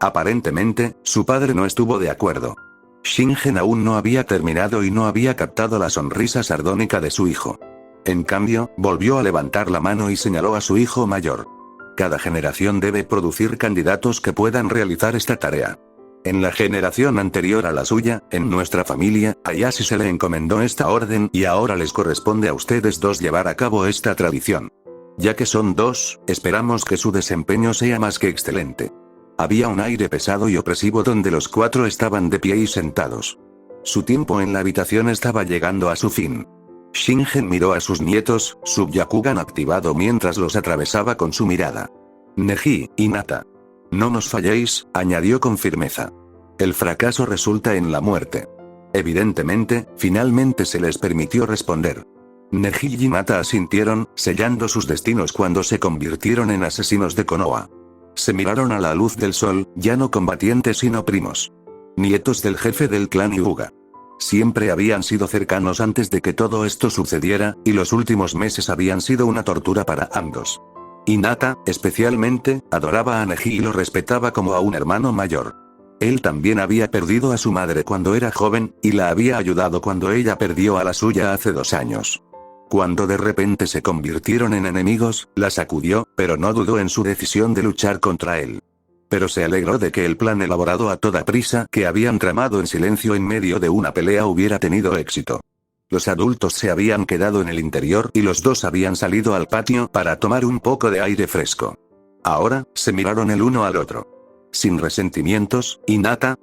Aparentemente, su padre no estuvo de acuerdo. Shingen aún no había terminado y no había captado la sonrisa sardónica de su hijo. En cambio, volvió a levantar la mano y señaló a su hijo mayor. Cada generación debe producir candidatos que puedan realizar esta tarea. En la generación anterior a la suya, en nuestra familia, a Yashi se le encomendó esta orden y ahora les corresponde a ustedes dos llevar a cabo esta tradición. Ya que son dos, esperamos que su desempeño sea más que excelente. Había un aire pesado y opresivo donde los cuatro estaban de pie y sentados. Su tiempo en la habitación estaba llegando a su fin. Shingen miró a sus nietos, su Byakugan activado mientras los atravesaba con su mirada. Neji, Hinata. No nos falléis, añadió con firmeza. El fracaso resulta en la muerte. Evidentemente, finalmente se les permitió responder. Neji y Hinata asintieron, sellando sus destinos cuando se convirtieron en asesinos de Konoha. Se miraron a la luz del sol, ya no combatientes sino primos. Nietos del jefe del clan Hyuga. Siempre habían sido cercanos antes de que todo esto sucediera, y los últimos meses habían sido una tortura para ambos. Hinata, especialmente, adoraba a Neji y lo respetaba como a un hermano mayor. Él también había perdido a su madre cuando era joven, y la había ayudado cuando ella perdió a la suya hace 2 años. Cuando de repente se convirtieron en enemigos, la sacudió, pero no dudó en su decisión de luchar contra él. Pero se alegró de que el plan elaborado a toda prisa que habían tramado en silencio en medio de una pelea hubiera tenido éxito. Los adultos se habían quedado en el interior y los dos habían salido al patio para tomar un poco de aire fresco. Ahora, se miraron el uno al otro. ¿Sin resentimientos, Hinata?,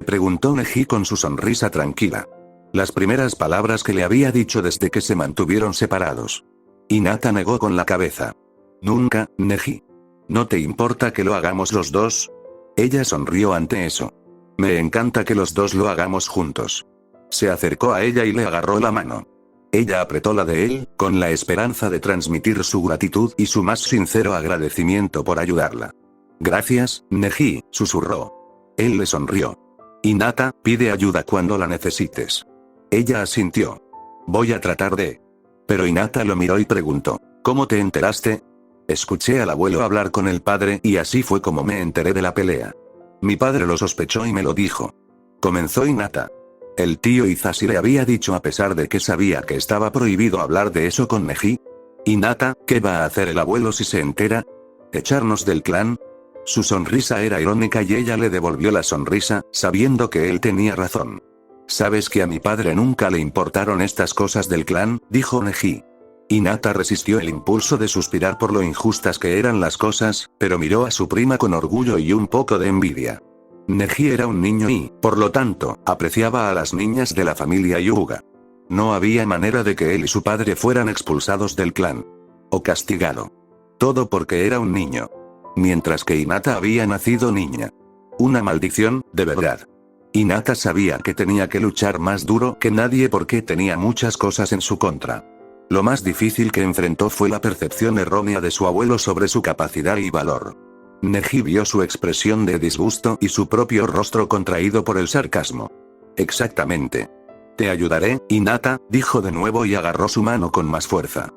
preguntó Neji con su sonrisa tranquila. Las primeras palabras que le había dicho desde que se mantuvieron separados. Hinata negó con la cabeza. Nunca, Neji. ¿No te importa que lo hagamos los dos? Ella sonrió ante eso. Me encanta que los dos lo hagamos juntos. Se acercó a ella y le agarró la mano. Ella apretó la de él, con la esperanza de transmitir su gratitud y su más sincero agradecimiento por ayudarla. Gracias, Neji, susurró. Él le sonrió. Hinata, pide ayuda cuando la necesites. Ella asintió. Voy a tratar de... Pero Hinata lo miró y preguntó. ¿Cómo te enteraste? Escuché al abuelo hablar con el padre y así fue como me enteré de la pelea. Mi padre lo sospechó y me lo dijo. Comenzó Hinata. El tío Izashi le había dicho a pesar de que sabía que estaba prohibido hablar de eso con Neji. Hinata, ¿qué va a hacer el abuelo si se entera? ¿Echarnos del clan? Su sonrisa era irónica y ella le devolvió la sonrisa, sabiendo que él tenía razón. ¿Sabes que a mi padre nunca le importaron estas cosas del clan?, dijo Neji. Hinata resistió el impulso de suspirar por lo injustas que eran las cosas, pero miró a su prima con orgullo y un poco de envidia. Neji era un niño y, por lo tanto, apreciaba a las niñas de la familia Hyuga. No había manera de que él y su padre fueran expulsados del clan. O castigado. Todo porque era un niño. Mientras que Hinata había nacido niña. Una maldición, de verdad. Hinata sabía que tenía que luchar más duro que nadie porque tenía muchas cosas en su contra. Lo más difícil que enfrentó fue la percepción errónea de su abuelo sobre su capacidad y valor. Neji vio su expresión de disgusto y su propio rostro contraído por el sarcasmo. Exactamente. Te ayudaré, Hinata, dijo de nuevo y agarró su mano con más fuerza.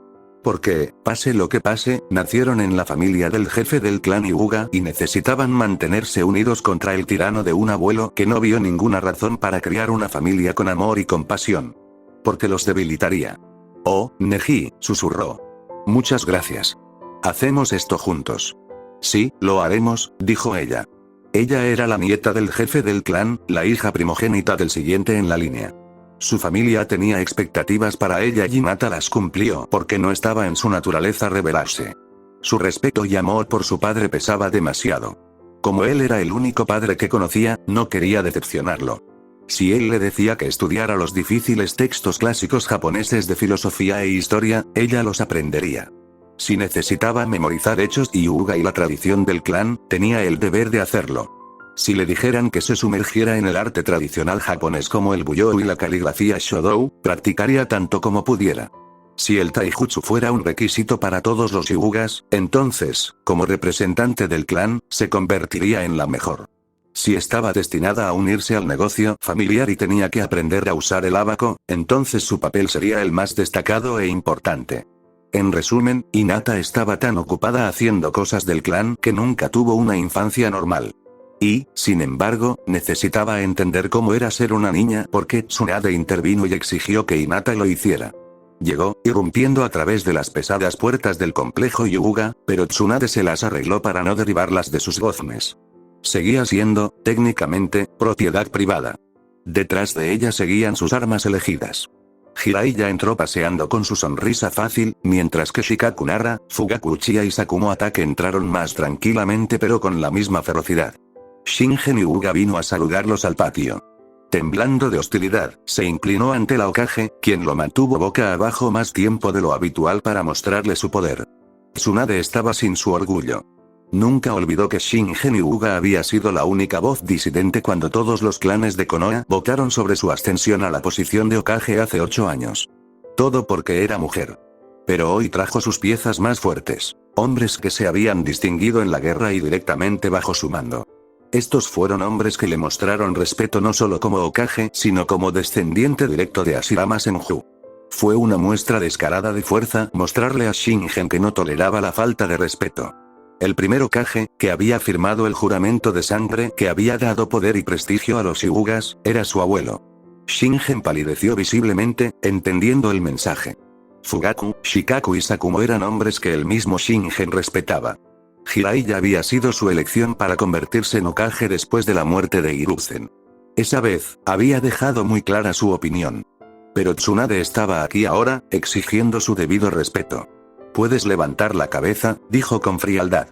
Porque, pase lo que pase, nacieron en la familia del jefe del clan Hyuga y necesitaban mantenerse unidos contra el tirano de un abuelo que no vio ninguna razón para criar una familia con amor y compasión. Porque los debilitaría. Oh, Neji, susurró. Muchas gracias. Hacemos esto juntos. Sí, lo haremos, dijo ella. Ella era la nieta del jefe del clan, la hija primogénita del siguiente en la línea. Su familia tenía expectativas para ella y Hinata las cumplió porque no estaba en su naturaleza rebelarse. Su respeto y amor por su padre pesaba demasiado. Como él era el único padre que conocía, no quería decepcionarlo. Si él le decía que estudiara los difíciles textos clásicos japoneses de filosofía e historia, ella los aprendería. Si necesitaba memorizar hechos y Hyuga y la tradición del clan, tenía el deber de hacerlo. Si le dijeran que se sumergiera en el arte tradicional japonés como el Buyou y la caligrafía Shodou, practicaría tanto como pudiera. Si el taijutsu fuera un requisito para todos los Hyugas, entonces, como representante del clan, se convertiría en la mejor. Si estaba destinada a unirse al negocio familiar y tenía que aprender a usar el ábaco, entonces su papel sería el más destacado e importante. En resumen, Hinata estaba tan ocupada haciendo cosas del clan que nunca tuvo una infancia normal. Y, sin embargo, necesitaba entender cómo era ser una niña porque Tsunade intervino y exigió que Hinata lo hiciera. Llegó, irrumpiendo a través de las pesadas puertas del complejo Hyuga, pero Tsunade se las arregló para no derribarlas de sus goznes. Seguía siendo, técnicamente, propiedad privada. Detrás de ella seguían sus armas elegidas. Jiraiya entró paseando con su sonrisa fácil, mientras que Shikaku Nara, Fugaku Uchiha y Sakumo Atake entraron más tranquilamente pero con la misma ferocidad. Shingen Hyuga vino a saludarlos al patio. Temblando de hostilidad, se inclinó ante la Hokage, quien lo mantuvo boca abajo más tiempo de lo habitual para mostrarle su poder. Tsunade estaba sin su orgullo. Nunca olvidó que Shingen Hyuga había sido la única voz disidente cuando todos los clanes de Konoha votaron sobre su ascensión a la posición de Hokage hace 8 años. Todo porque era mujer. Pero hoy trajo sus piezas más fuertes, hombres que se habían distinguido en la guerra y directamente bajo su mando. Estos fueron hombres que le mostraron respeto no solo como Hokage sino como descendiente directo de Hashirama Senju. Fue una muestra descarada de fuerza mostrarle a Shingen que no toleraba la falta de respeto. El primer Hokage, que había firmado el juramento de sangre que había dado poder y prestigio a los Hyugas, era su abuelo. Shingen palideció visiblemente, entendiendo el mensaje. Fugaku, Shikaku y Sakumo eran hombres que el mismo Shingen respetaba. Jiraiya había sido su elección para convertirse en Hokage después de la muerte de Hiruzen. Esa vez, había dejado muy clara su opinión. Pero Tsunade estaba aquí ahora, exigiendo su debido respeto. «Puedes levantar la cabeza», dijo con frialdad.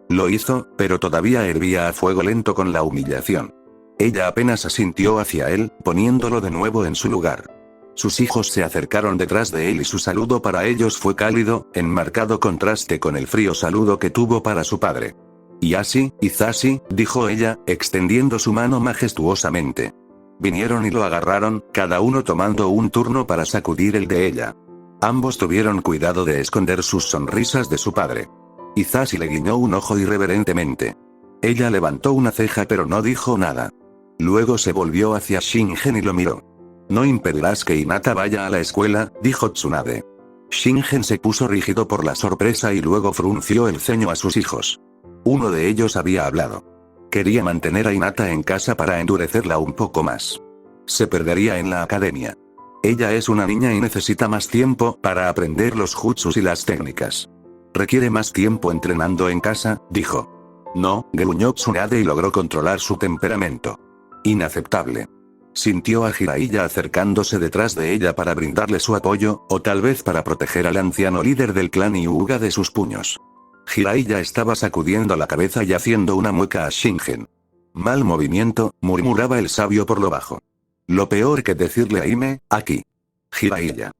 Lo hizo, pero todavía hervía a fuego lento con la humillación. Ella apenas asintió hacia él, poniéndolo de nuevo en su lugar. Sus hijos se acercaron detrás de él y su saludo para ellos fue cálido, en marcado contraste con el frío saludo que tuvo para su padre. «Yashi, Izashi», dijo ella, extendiendo su mano majestuosamente. Vinieron y lo agarraron, cada uno tomando un turno para sacudir el de ella. Ambos tuvieron cuidado de esconder sus sonrisas de su padre. Izashi le guiñó un ojo irreverentemente. Ella levantó una ceja pero no dijo nada. Luego se volvió hacia Shingen y lo miró. «No impedirás que Hinata vaya a la escuela», dijo Tsunade. Shingen se puso rígido por la sorpresa y luego frunció el ceño a sus hijos. Uno de ellos había hablado. Quería mantener a Hinata en casa para endurecerla un poco más. Se perdería en la academia. Ella es una niña y necesita más tiempo para aprender los jutsus y las técnicas. Requiere más tiempo entrenando en casa, dijo. No, gruñó Tsunade y logró controlar su temperamento. Inaceptable. Sintió a Jiraiya acercándose detrás de ella para brindarle su apoyo, o tal vez para proteger al anciano líder del clan Hyuga de sus puños. Jiraiya estaba sacudiendo la cabeza y haciendo una mueca a Shingen. «Mal movimiento», murmuraba el sabio por lo bajo. «Lo peor que decirle a Hime, aquí». Jiraiya.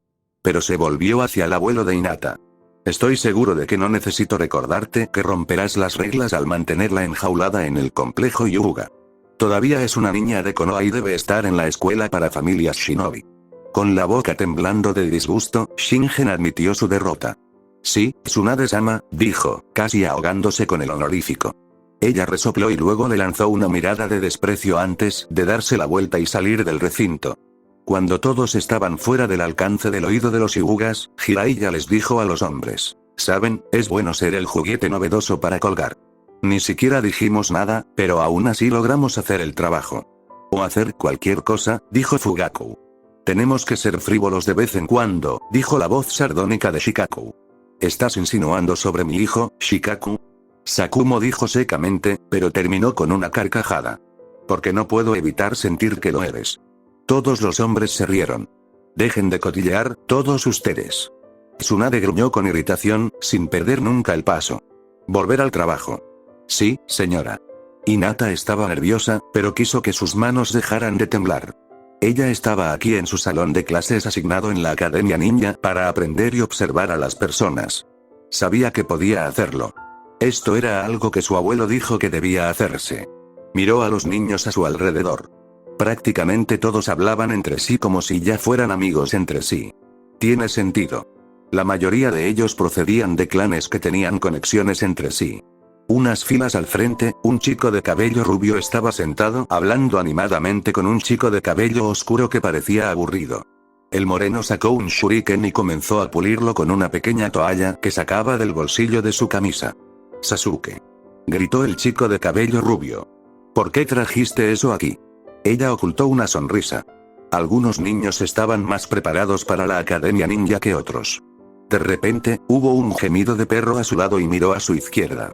Pero se volvió hacia el abuelo de Hinata. «Estoy seguro de que no necesito recordarte que romperás las reglas al mantenerla enjaulada en el complejo Hyuga. Todavía es una niña de Konoha y debe estar en la escuela para familias shinobi». Con la boca temblando de disgusto, Shingen admitió su derrota. «Sí, Tsunade-sama», dijo, casi ahogándose con el honorífico. Ella resopló y luego le lanzó una mirada de desprecio antes de darse la vuelta y salir del recinto. Cuando todos estaban fuera del alcance del oído de los Hyugas, Jiraiya les dijo a los hombres: «Saben, es bueno ser el juguete novedoso para colgar. Ni siquiera dijimos nada, pero aún así logramos hacer el trabajo. O hacer cualquier cosa», dijo Fugaku. «Tenemos que ser frívolos de vez en cuando», dijo la voz sardónica de Shikaku. «¿Estás insinuando sobre mi hijo, Shikaku?». Sakumo dijo secamente, pero terminó con una carcajada. Porque no puedo evitar sentir que lo eres. Todos los hombres se rieron. Dejen de cotillear, todos ustedes. Tsunade gruñó con irritación, sin perder nunca el paso. Volver al trabajo. Sí, señora. Hinata estaba nerviosa, pero quiso que sus manos dejaran de temblar. Ella estaba aquí en su salón de clases asignado en la Academia Ninja para aprender y observar a las personas. Sabía que podía hacerlo. Esto era algo que su abuelo dijo que debía hacerse. Miró a los niños a su alrededor. Prácticamente todos hablaban entre sí como si ya fueran amigos entre sí. Tiene sentido. La mayoría de ellos procedían de clanes que tenían conexiones entre sí. Unas filas al frente, un chico de cabello rubio estaba sentado hablando animadamente con un chico de cabello oscuro que parecía aburrido. El moreno sacó un shuriken y comenzó a pulirlo con una pequeña toalla que sacaba del bolsillo de su camisa. Sasuke. Gritó el chico de cabello rubio. ¿Por qué trajiste eso aquí? Ella ocultó una sonrisa. Algunos niños estaban más preparados para la Academia Ninja que otros. De repente, hubo un gemido de perro a su lado y miró a su izquierda.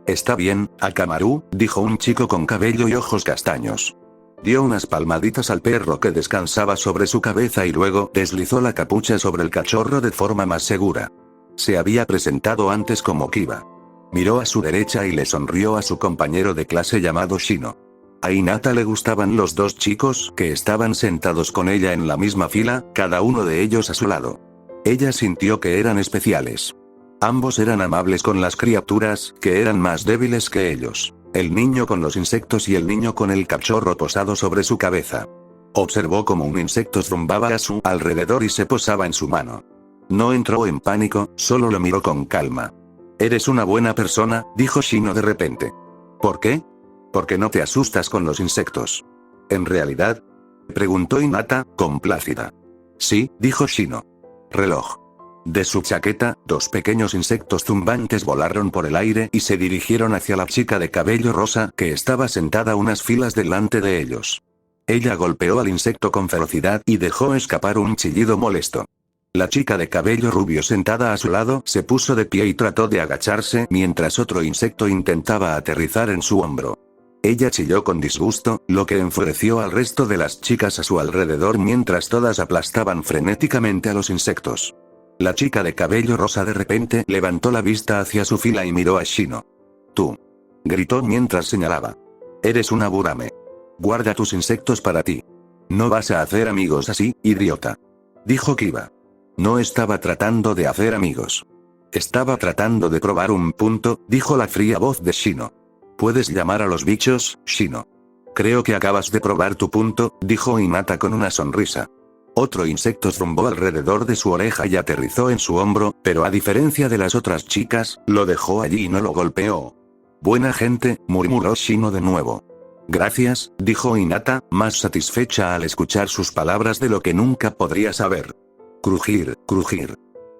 Está bien, Akamaru, dijo un chico con cabello y ojos castaños. Dio unas palmaditas al perro que descansaba sobre su cabeza y luego deslizó la capucha sobre el cachorro de forma más segura. Se había presentado antes como Kiba. Miró a su derecha y le sonrió a su compañero de clase llamado Shino. A Hinata le gustaban los dos chicos que estaban sentados con ella en la misma fila, cada uno de ellos a su lado. Ella sintió que eran especiales. Ambos eran amables con las criaturas que eran más débiles que ellos. El niño con los insectos y el niño con el cachorro posado sobre su cabeza. Observó cómo un insecto zumbaba a su alrededor y se posaba en su mano. No entró en pánico, solo lo miró con calma. Eres una buena persona, dijo Shino de repente. ¿Por qué? Porque no te asustas con los insectos. ¿En realidad? Preguntó Hinata, complácida. Sí, dijo Shino. Reloj. De su chaqueta, dos pequeños insectos zumbantes volaron por el aire y se dirigieron hacia la chica de cabello rosa que estaba sentada unas filas delante de ellos. Ella golpeó al insecto con ferocidad y dejó escapar un chillido molesto. La chica de cabello rubio sentada a su lado se puso de pie y trató de agacharse mientras otro insecto intentaba aterrizar en su hombro. Ella chilló con disgusto, lo que enfureció al resto de las chicas a su alrededor mientras todas aplastaban frenéticamente a los insectos. La chica de cabello rosa de repente levantó la vista hacia su fila y miró a Shino. Tú. Gritó mientras señalaba. Eres una burame. Guarda tus insectos para ti. No vas a hacer amigos así, idiota. Dijo Kiba. No estaba tratando de hacer amigos. Estaba tratando de probar un punto, dijo la fría voz de Shino. Puedes llamar a los bichos, Shino. Creo que acabas de probar tu punto, dijo Hinata con una sonrisa. Otro insecto zumbó alrededor de su oreja y aterrizó en su hombro, pero a diferencia de las otras chicas, lo dejó allí y no lo golpeó. Buena gente, murmuró Shino de nuevo. Gracias, dijo Hinata, más satisfecha al escuchar sus palabras de lo que nunca podría saber. Crujir, crujir.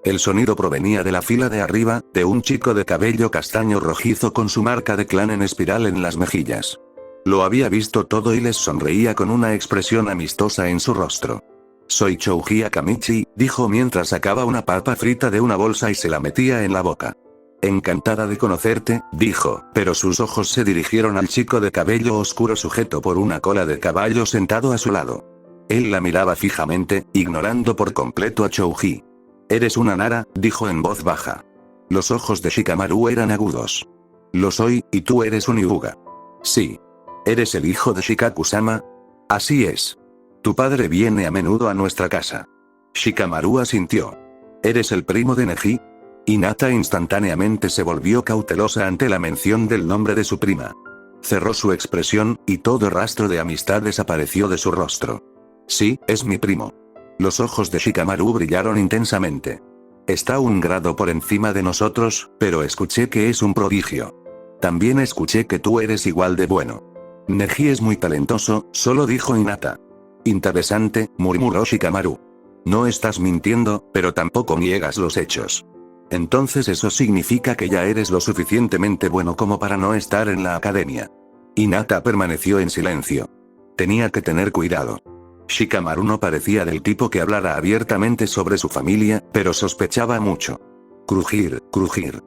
El sonido provenía de la fila de arriba, de un chico de cabello castaño rojizo con su marca de clan en espiral en las mejillas. Lo había visto todo y les sonreía con una expresión amistosa en su rostro. Soy Chouji Akamichi, dijo mientras sacaba una papa frita de una bolsa y se la metía en la boca. Encantada de conocerte, dijo, pero sus ojos se dirigieron al chico de cabello oscuro sujeto por una cola de caballo sentado a su lado. Él la miraba fijamente, ignorando por completo a Chouji. Eres una Nara, dijo en voz baja. Los ojos de Shikamaru eran agudos. Lo soy, y tú eres un Hyuga. Sí. ¿Eres el hijo de Shikaku-sama? Así es. Tu padre viene a menudo a nuestra casa. Shikamaru asintió. ¿Eres el primo de Neji? Hinata instantáneamente se volvió cautelosa ante la mención del nombre de su prima. Cerró su expresión, y todo rastro de amistad desapareció de su rostro. Sí, es mi primo. Los ojos de Shikamaru brillaron intensamente. Está un grado por encima de nosotros, pero escuché que es un prodigio. También escuché que tú eres igual de bueno. Neji es muy talentoso, solo dijo Hinata. Interesante, murmuró Shikamaru. No estás mintiendo, pero tampoco niegas los hechos. Entonces eso significa que ya eres lo suficientemente bueno como para no estar en la academia. Hinata permaneció en silencio. Tenía que tener cuidado. Shikamaru no parecía del tipo que hablara abiertamente sobre su familia, pero sospechaba mucho. Crujir, crujir.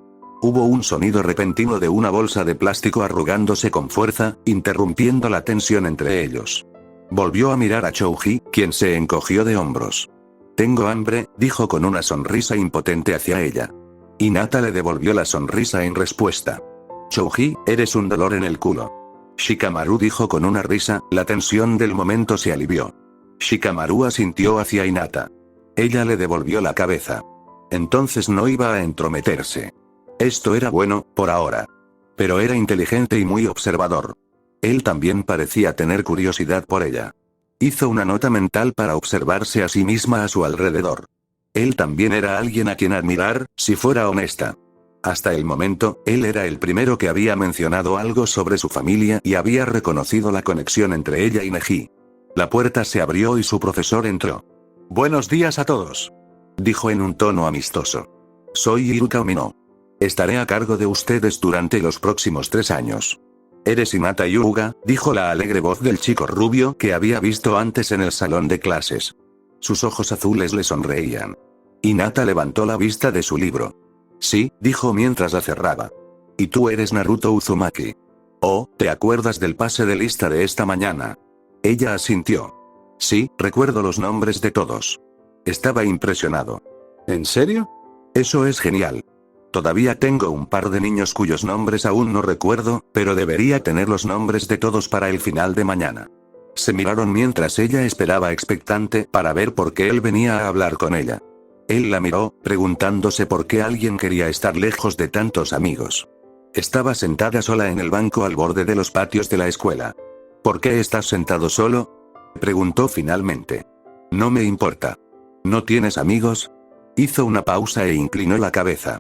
Hubo un sonido repentino de una bolsa de plástico arrugándose con fuerza, interrumpiendo la tensión entre ellos. Volvió a mirar a Chouji, quien se encogió de hombros. Tengo hambre, dijo con una sonrisa impotente hacia ella. Hinata le devolvió la sonrisa en respuesta. Chouji, eres un dolor en el culo. Shikamaru dijo con una risa, la tensión del momento se alivió. Shikamaru asintió hacia Hinata. Ella le devolvió la cabeza. Entonces no iba a entrometerse. Esto era bueno, por ahora. Pero era inteligente y muy observador. Él también parecía tener curiosidad por ella. Hizo una nota mental para observarse a sí misma a su alrededor. Él también era alguien a quien admirar, si fuera honesta. Hasta el momento, él era el primero que había mencionado algo sobre su familia y había reconocido la conexión entre ella y Neji. La puerta se abrió y su profesor entró. Buenos días a todos. Dijo en un tono amistoso. Soy Iruka Omino. Estaré a cargo de ustedes durante los próximos 3 años. Eres Hinata Hyuga, dijo la alegre voz del chico rubio que había visto antes en el salón de clases. Sus ojos azules le sonreían. Hinata levantó la vista de su libro. Sí, dijo mientras la cerraba. Y tú eres Naruto Uzumaki. Oh, ¿te acuerdas del pase de lista de esta mañana? Ella asintió. Sí, recuerdo los nombres de todos. Estaba impresionado. ¿En serio? Eso es genial. Todavía tengo un par de niños cuyos nombres aún no recuerdo, pero debería tener los nombres de todos para el final de mañana. Se miraron mientras ella esperaba expectante para ver por qué él venía a hablar con ella. Él la miró, preguntándose por qué alguien quería estar lejos de tantos amigos. Estaba sentada sola en el banco al borde de los patios de la escuela. ¿Por qué estás sentado solo? Preguntó finalmente. No me importa. ¿No tienes amigos? Hizo una pausa e inclinó la cabeza.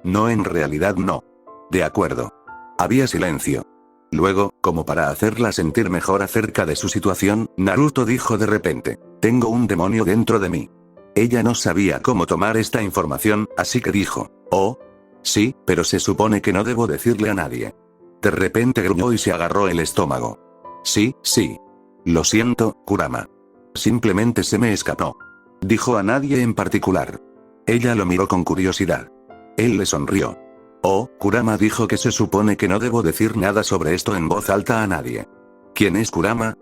No, en realidad no. De acuerdo. Había silencio. Luego, como para hacerla sentir mejor acerca de su situación, Naruto dijo de repente, tengo un demonio dentro de mí. Ella no sabía cómo tomar esta información, así que dijo, oh, sí, pero se supone que no debo decirle a nadie. De repente gruñó y se agarró el estómago. Sí, sí. Lo siento, Kurama. Simplemente se me escapó. Dijo a nadie en particular. Ella lo miró con curiosidad. Él le sonrió. Oh, Kurama dijo que se supone que no debo decir nada sobre esto en voz alta a nadie. ¿Quién es Kurama?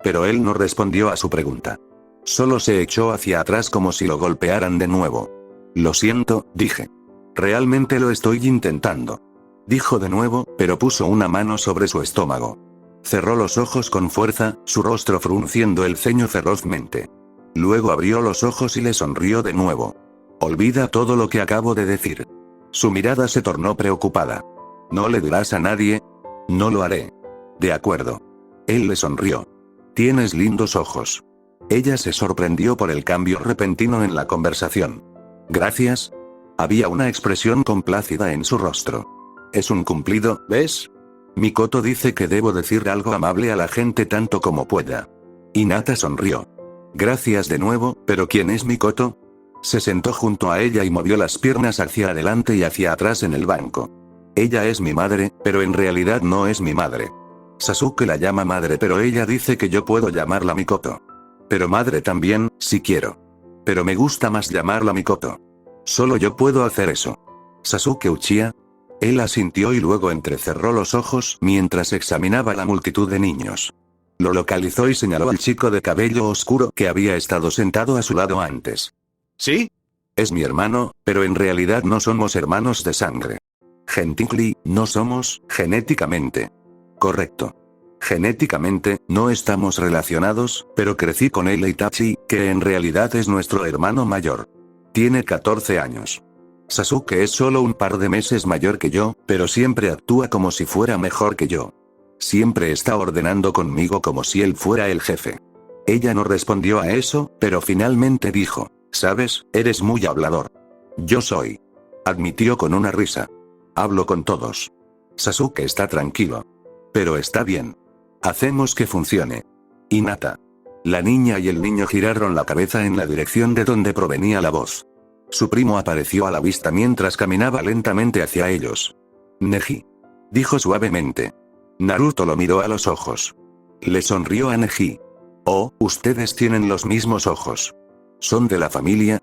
Pero él no respondió a su pregunta. Solo se echó hacia atrás como si lo golpearan de nuevo. Lo siento, dije. Realmente lo estoy intentando. Dijo de nuevo, pero puso una mano sobre su estómago. Cerró los ojos con fuerza, su rostro frunciendo el ceño ferozmente. Luego abrió los ojos y le sonrió de nuevo. Olvida todo lo que acabo de decir. Su mirada se tornó preocupada. ¿No le dirás a nadie? No lo haré. De acuerdo. Él le sonrió. Tienes lindos ojos. Ella se sorprendió por el cambio repentino en la conversación. Gracias. Había una expresión complácida en su rostro. Es un cumplido, ¿ves? Mikoto dice que debo decir algo amable a la gente tanto como pueda. Hinata sonrió. Gracias de nuevo, pero ¿quién es Mikoto? Se sentó junto a ella y movió las piernas hacia adelante y hacia atrás en el banco. Ella es mi madre, pero en realidad no es mi madre. Sasuke la llama madre, pero ella dice que yo puedo llamarla Mikoto. Pero madre también, si quiero. Pero me gusta más llamarla Mikoto. Solo yo puedo hacer eso. Sasuke Uchiha. Él asintió y luego entrecerró los ojos mientras examinaba la multitud de niños. Lo localizó y señaló al chico de cabello oscuro que había estado sentado a su lado antes. ¿Sí? Es mi hermano, pero en realidad no somos hermanos de sangre. Gently, no somos, genéticamente. Correcto. Genéticamente, no estamos relacionados, pero crecí con él y Itachi, que en realidad es nuestro hermano mayor. Tiene 14 años. Sasuke es solo un par de meses mayor que yo, pero siempre actúa como si fuera mejor que yo. Siempre está ordenando conmigo como si él fuera el jefe. Ella no respondió a eso, pero finalmente dijo, ¿sabes? Eres muy hablador. Yo soy. Admitió con una risa. Hablo con todos. Sasuke está tranquilo. Pero está bien. Hacemos que funcione. Hinata. La niña y el niño giraron la cabeza en la dirección de donde provenía la voz. Su primo apareció a la vista mientras caminaba lentamente hacia ellos. Neji. Dijo suavemente. Naruto lo miró a los ojos. Le sonrió a Neji. Oh, ustedes tienen los mismos ojos. ¿Son de la familia?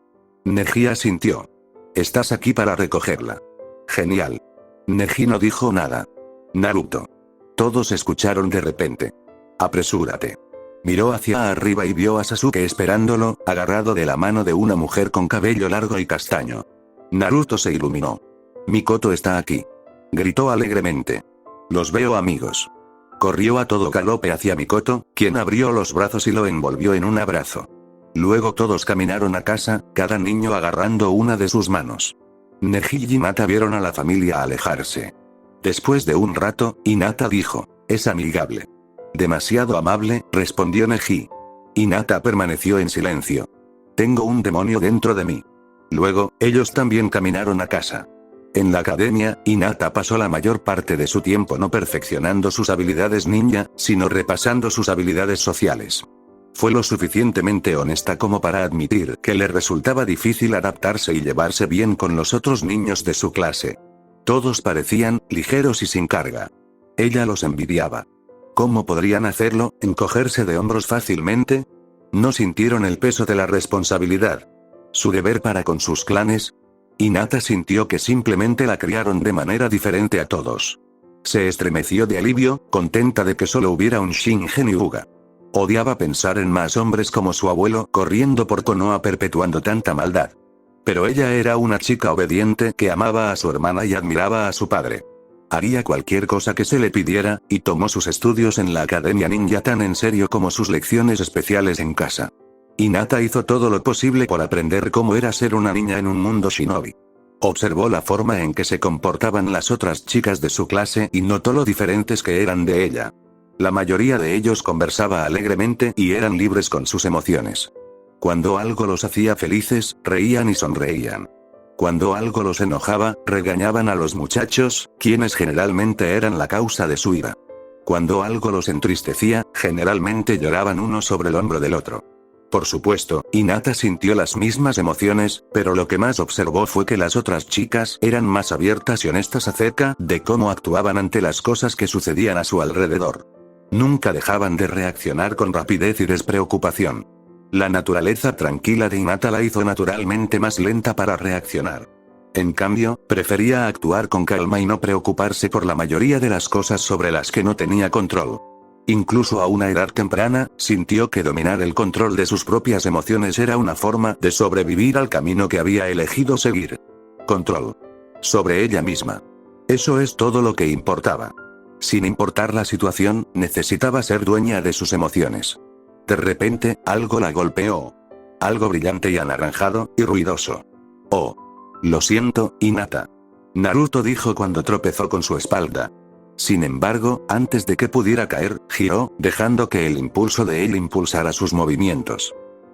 Neji asintió. Estás aquí para recogerla. Genial. Neji no dijo nada. Naruto. Todos escucharon de repente. Apresúrate. Miró hacia arriba y vio a Sasuke esperándolo, agarrado de la mano de una mujer con cabello largo y castaño. Naruto se iluminó. Mikoto está aquí. Gritó alegremente. Los veo, amigos. Corrió a todo galope hacia Mikoto, quien abrió los brazos y lo envolvió en un abrazo. Luego todos caminaron a casa, cada niño agarrando una de sus manos. Neji y Hinata vieron a la familia alejarse. Después de un rato, Hinata dijo, es amigable. Demasiado amable, respondió Neji. Hinata permaneció en silencio. Tengo un demonio dentro de mí. Luego, ellos también caminaron a casa. En la academia, Hinata pasó la mayor parte de su tiempo no perfeccionando sus habilidades ninja, sino repasando sus habilidades sociales. Fue lo suficientemente honesta como para admitir que le resultaba difícil adaptarse y llevarse bien con los otros niños de su clase. Todos parecían ligeros y sin carga. Ella los envidiaba. ¿Cómo podrían hacerlo, encogerse de hombros fácilmente? No sintieron el peso de la responsabilidad. Su deber para con sus clanes. Hinata sintió que simplemente la criaron de manera diferente a todos. Se estremeció de alivio, contenta de que solo hubiera un Shingen Hyuga. Odiaba pensar en más hombres como su abuelo corriendo por Konoha perpetuando tanta maldad. Pero ella era una chica obediente que amaba a su hermana y admiraba a su padre. Haría cualquier cosa que se le pidiera, y tomó sus estudios en la Academia Ninja tan en serio como sus lecciones especiales en casa. Hinata hizo todo lo posible por aprender cómo era ser una niña en un mundo shinobi. Observó la forma en que se comportaban las otras chicas de su clase y notó lo diferentes que eran de ella. La mayoría de ellos conversaba alegremente y eran libres con sus emociones. Cuando algo los hacía felices, reían y sonreían. Cuando algo los enojaba, regañaban a los muchachos, quienes generalmente eran la causa de su ira. Cuando algo los entristecía, generalmente lloraban uno sobre el hombro del otro. Por supuesto, Hinata sintió las mismas emociones, pero lo que más observó fue que las otras chicas eran más abiertas y honestas acerca de cómo actuaban ante las cosas que sucedían a su alrededor. Nunca dejaban de reaccionar con rapidez y despreocupación. La naturaleza tranquila de Hinata la hizo naturalmente más lenta para reaccionar. En cambio, prefería actuar con calma y no preocuparse por la mayoría de las cosas sobre las que no tenía control. Incluso a una edad temprana, sintió que dominar el control de sus propias emociones era una forma de sobrevivir al camino que había elegido seguir. Control. Sobre ella misma. Eso es todo lo que importaba. Sin importar la situación, necesitaba ser dueña de sus emociones. De repente, algo la golpeó. Algo brillante y anaranjado, y ruidoso. Oh. Lo siento, Hinata. Naruto dijo cuando tropezó con su espalda. Sin embargo, antes de que pudiera caer, giró, dejando que el impulso de él impulsara sus movimientos.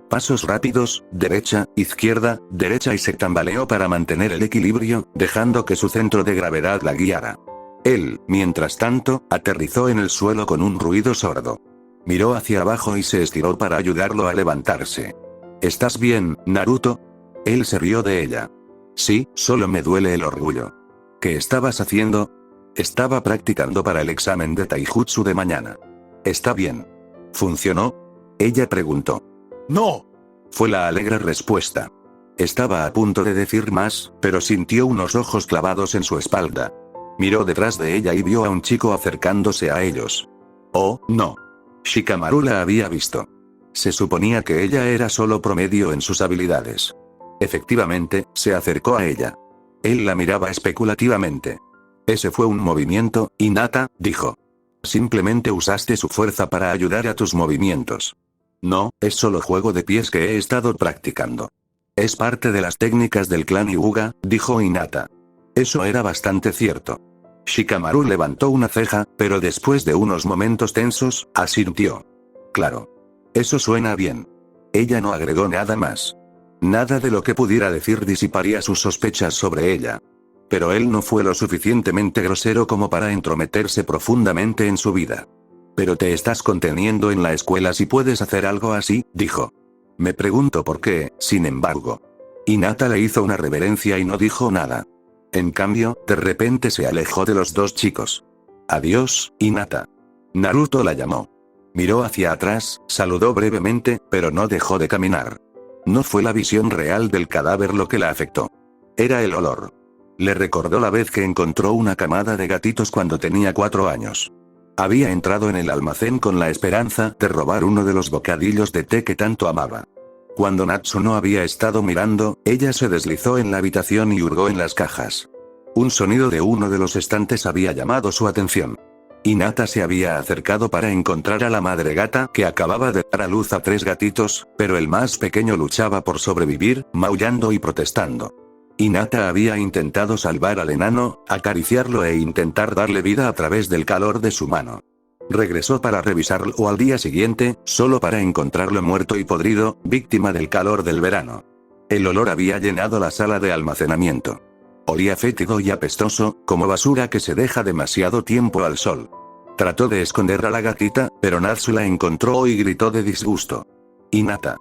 Pasos rápidos, derecha, izquierda, derecha y se tambaleó para mantener el equilibrio, dejando que su centro de gravedad la guiara. Él, mientras tanto, aterrizó en el suelo con un ruido sordo. Miró hacia abajo y se estiró para ayudarlo a levantarse. ¿Estás bien, Naruto? Él se rió de ella. Sí, solo me duele el orgullo. ¿Qué estabas haciendo? Estaba practicando para el examen de Taijutsu de mañana. ¿Está bien? ¿Funcionó? Ella preguntó. ¡No! Fue la alegre respuesta. Estaba a punto de decir más, pero sintió unos ojos clavados en su espalda. Miró detrás de ella y vio a un chico acercándose a ellos. Oh, no. Shikamaru la había visto. Se suponía que ella era solo promedio en sus habilidades. Efectivamente, se acercó a ella. Él la miraba especulativamente. Ese fue un movimiento, Hinata, dijo. Simplemente usaste su fuerza para ayudar a tus movimientos. No, es solo juego de pies que he estado practicando. Es parte de las técnicas del clan Hyuga, dijo Hinata. Eso era bastante cierto. Shikamaru levantó una ceja, pero después de unos momentos tensos, asintió. Claro. Eso suena bien. Ella no agregó nada más. Nada de lo que pudiera decir disiparía sus sospechas sobre ella. Pero él no fue lo suficientemente grosero como para entrometerse profundamente en su vida. Pero te estás conteniendo en la escuela si puedes hacer algo así, dijo. Me pregunto por qué, sin embargo. Hinata le hizo una reverencia y no dijo nada. En cambio, de repente se alejó de los dos chicos. Adiós, Hinata. Naruto la llamó. Miró hacia atrás, saludó brevemente, pero no dejó de caminar. No fue la visión real del cadáver lo que la afectó. Era el olor. Le recordó la vez que encontró una camada de gatitos cuando tenía 4 años. Había entrado en el almacén con la esperanza de robar uno de los bocadillos de té que tanto amaba. Cuando Natsu no había estado mirando, ella se deslizó en la habitación y hurgó en las cajas. Un sonido de uno de los estantes había llamado su atención. Hinata se había acercado para encontrar a la madre gata que acababa de dar a luz a 3 gatitos, pero el más pequeño luchaba por sobrevivir, maullando y protestando. Hinata había intentado salvar al enano, acariciarlo e intentar darle vida a través del calor de su mano. Regresó para revisarlo al día siguiente, solo para encontrarlo muerto y podrido, víctima del calor del verano. El olor había llenado la sala de almacenamiento. Olía fétido y apestoso, como basura que se deja demasiado tiempo al sol. Trató de esconder a la gatita, pero Natsu la encontró y gritó de disgusto. Hinata.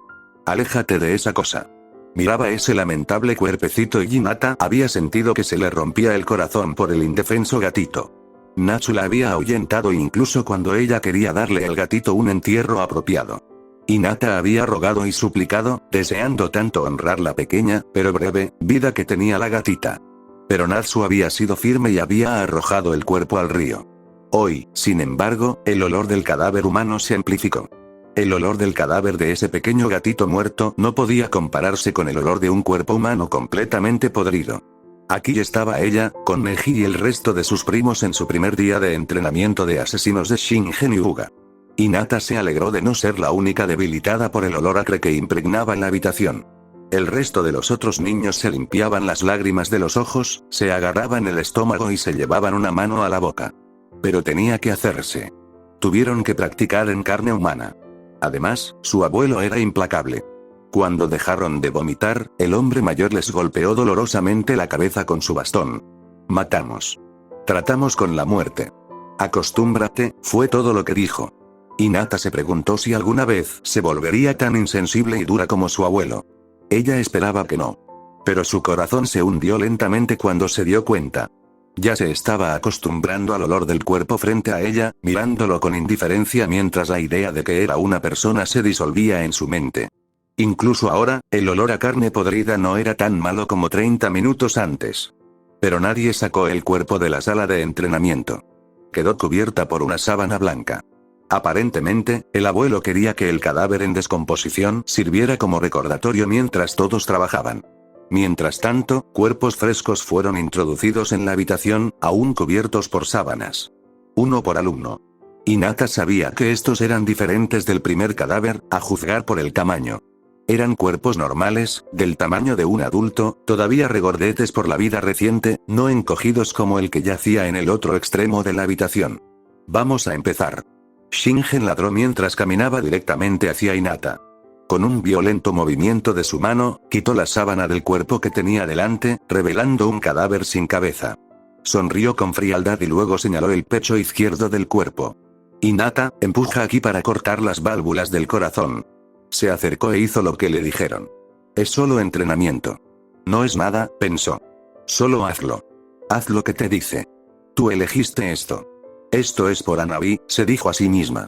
Aléjate de esa cosa. Miraba ese lamentable cuerpecito y Hinata había sentido que se le rompía el corazón por el indefenso gatito. Natsu la había ahuyentado incluso cuando ella quería darle al gatito un entierro apropiado. Hinata había rogado y suplicado, deseando tanto honrar la pequeña, pero breve, vida que tenía la gatita. Pero Natsu había sido firme y había arrojado el cuerpo al río. Hoy, sin embargo, el olor del cadáver humano se amplificó. El olor del cadáver de ese pequeño gatito muerto no podía compararse con el olor de un cuerpo humano completamente podrido. Aquí estaba ella, con Neji y el resto de sus primos en su primer día de entrenamiento de asesinos de Shingen Hyuga. Hinata se alegró de no ser la única debilitada por el olor acre que impregnaba en la habitación. El resto de los otros niños se limpiaban las lágrimas de los ojos, se agarraban el estómago y se llevaban una mano a la boca. Pero tenía que hacerse. Tuvieron que practicar en carne humana. Además, su abuelo era implacable. Cuando dejaron de vomitar, el hombre mayor les golpeó dolorosamente la cabeza con su bastón. Matamos. Tratamos con la muerte. Acostúmbrate, fue todo lo que dijo. Hinata se preguntó si alguna vez se volvería tan insensible y dura como su abuelo. Ella esperaba que no. Pero su corazón se hundió lentamente cuando se dio cuenta. Ya se estaba acostumbrando al olor del cuerpo frente a ella, mirándolo con indiferencia mientras la idea de que era una persona se disolvía en su mente. Incluso ahora, el olor a carne podrida no era tan malo como 30 minutos antes. Pero nadie sacó el cuerpo de la sala de entrenamiento. Quedó cubierta por una sábana blanca. Aparentemente, el abuelo quería que el cadáver en descomposición sirviera como recordatorio mientras todos trabajaban. Mientras tanto, cuerpos frescos fueron introducidos en la habitación, aún cubiertos por sábanas. Uno por alumno. Hinata sabía que estos eran diferentes del primer cadáver, a juzgar por el tamaño. Eran cuerpos normales, del tamaño de un adulto, todavía regordetes por la vida reciente, no encogidos como el que yacía en el otro extremo de la habitación. Vamos a empezar. Shingen ladró mientras caminaba directamente hacia Hinata. Con un violento movimiento de su mano, quitó la sábana del cuerpo que tenía delante, revelando un cadáver sin cabeza. Sonrió con frialdad y luego señaló el pecho izquierdo del cuerpo. Hinata, empuja aquí para cortar las válvulas del corazón. Se acercó e hizo lo que le dijeron. Es solo entrenamiento. No es nada, pensó. Solo hazlo. Haz lo que te dice. Tú elegiste esto. Esto es por Hanabi, se dijo a sí misma.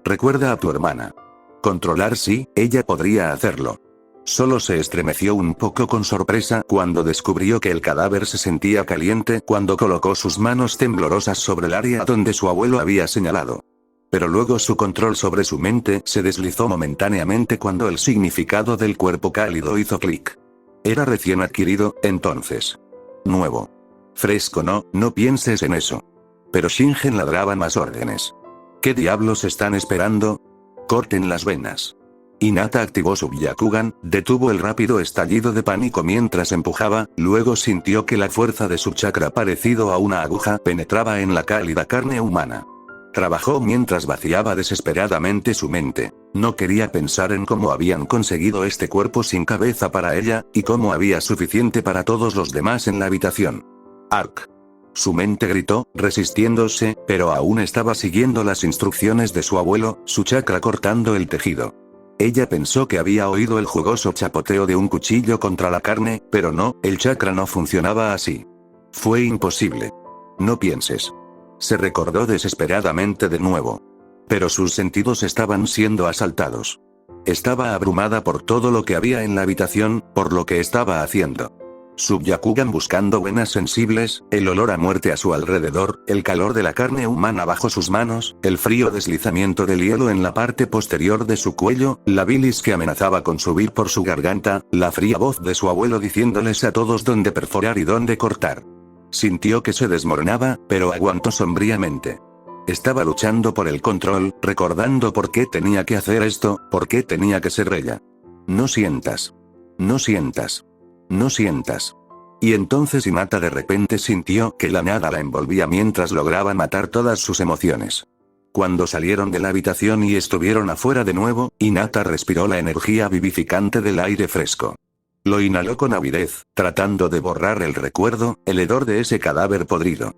Recuerda a tu hermana. Controlar sí, ella podría hacerlo. Solo se estremeció un poco con sorpresa cuando descubrió que el cadáver se sentía caliente cuando colocó sus manos temblorosas sobre el área donde su abuelo había señalado. Pero luego su control sobre su mente se deslizó momentáneamente cuando el significado del cuerpo cálido hizo clic. Era recién adquirido, entonces. Nuevo. Fresco no pienses en eso. Pero Shingen ladraba más órdenes. ¿Qué diablos están esperando? Corten las venas. Hinata activó su Byakugan, detuvo el rápido estallido de pánico mientras empujaba, luego sintió que la fuerza de su chakra parecido a una aguja penetraba en la cálida carne humana. Trabajó mientras vaciaba desesperadamente su mente. No quería pensar en cómo habían conseguido este cuerpo sin cabeza para ella, y cómo había suficiente para todos los demás en la habitación. Ark. Su mente gritó, resistiéndose, pero aún estaba siguiendo las instrucciones de su abuelo, su chakra cortando el tejido. Ella pensó que había oído el jugoso chapoteo de un cuchillo contra la carne, pero no, el chakra no funcionaba así. Fue imposible. No pienses. Se recordó desesperadamente de nuevo. Pero sus sentidos estaban siendo asaltados. Estaba abrumada por todo lo que había en la habitación, por lo que estaba haciendo. Su Byakugan buscando venas sensibles, el olor a muerte a su alrededor, el calor de la carne humana bajo sus manos, el frío deslizamiento del hielo en la parte posterior de su cuello, la bilis que amenazaba con subir por su garganta, la fría voz de su abuelo diciéndoles a todos dónde perforar y dónde cortar. Sintió que se desmoronaba, pero aguantó sombríamente. Estaba luchando por el control, recordando por qué tenía que hacer esto, por qué tenía que ser ella. No sientas. No sientas. No sientas. Y entonces Hinata de repente sintió que la nada la envolvía mientras lograba matar todas sus emociones. Cuando salieron de la habitación y estuvieron afuera de nuevo, Hinata respiró la energía vivificante del aire fresco. Lo inhaló con avidez, tratando de borrar el recuerdo, el hedor de ese cadáver podrido.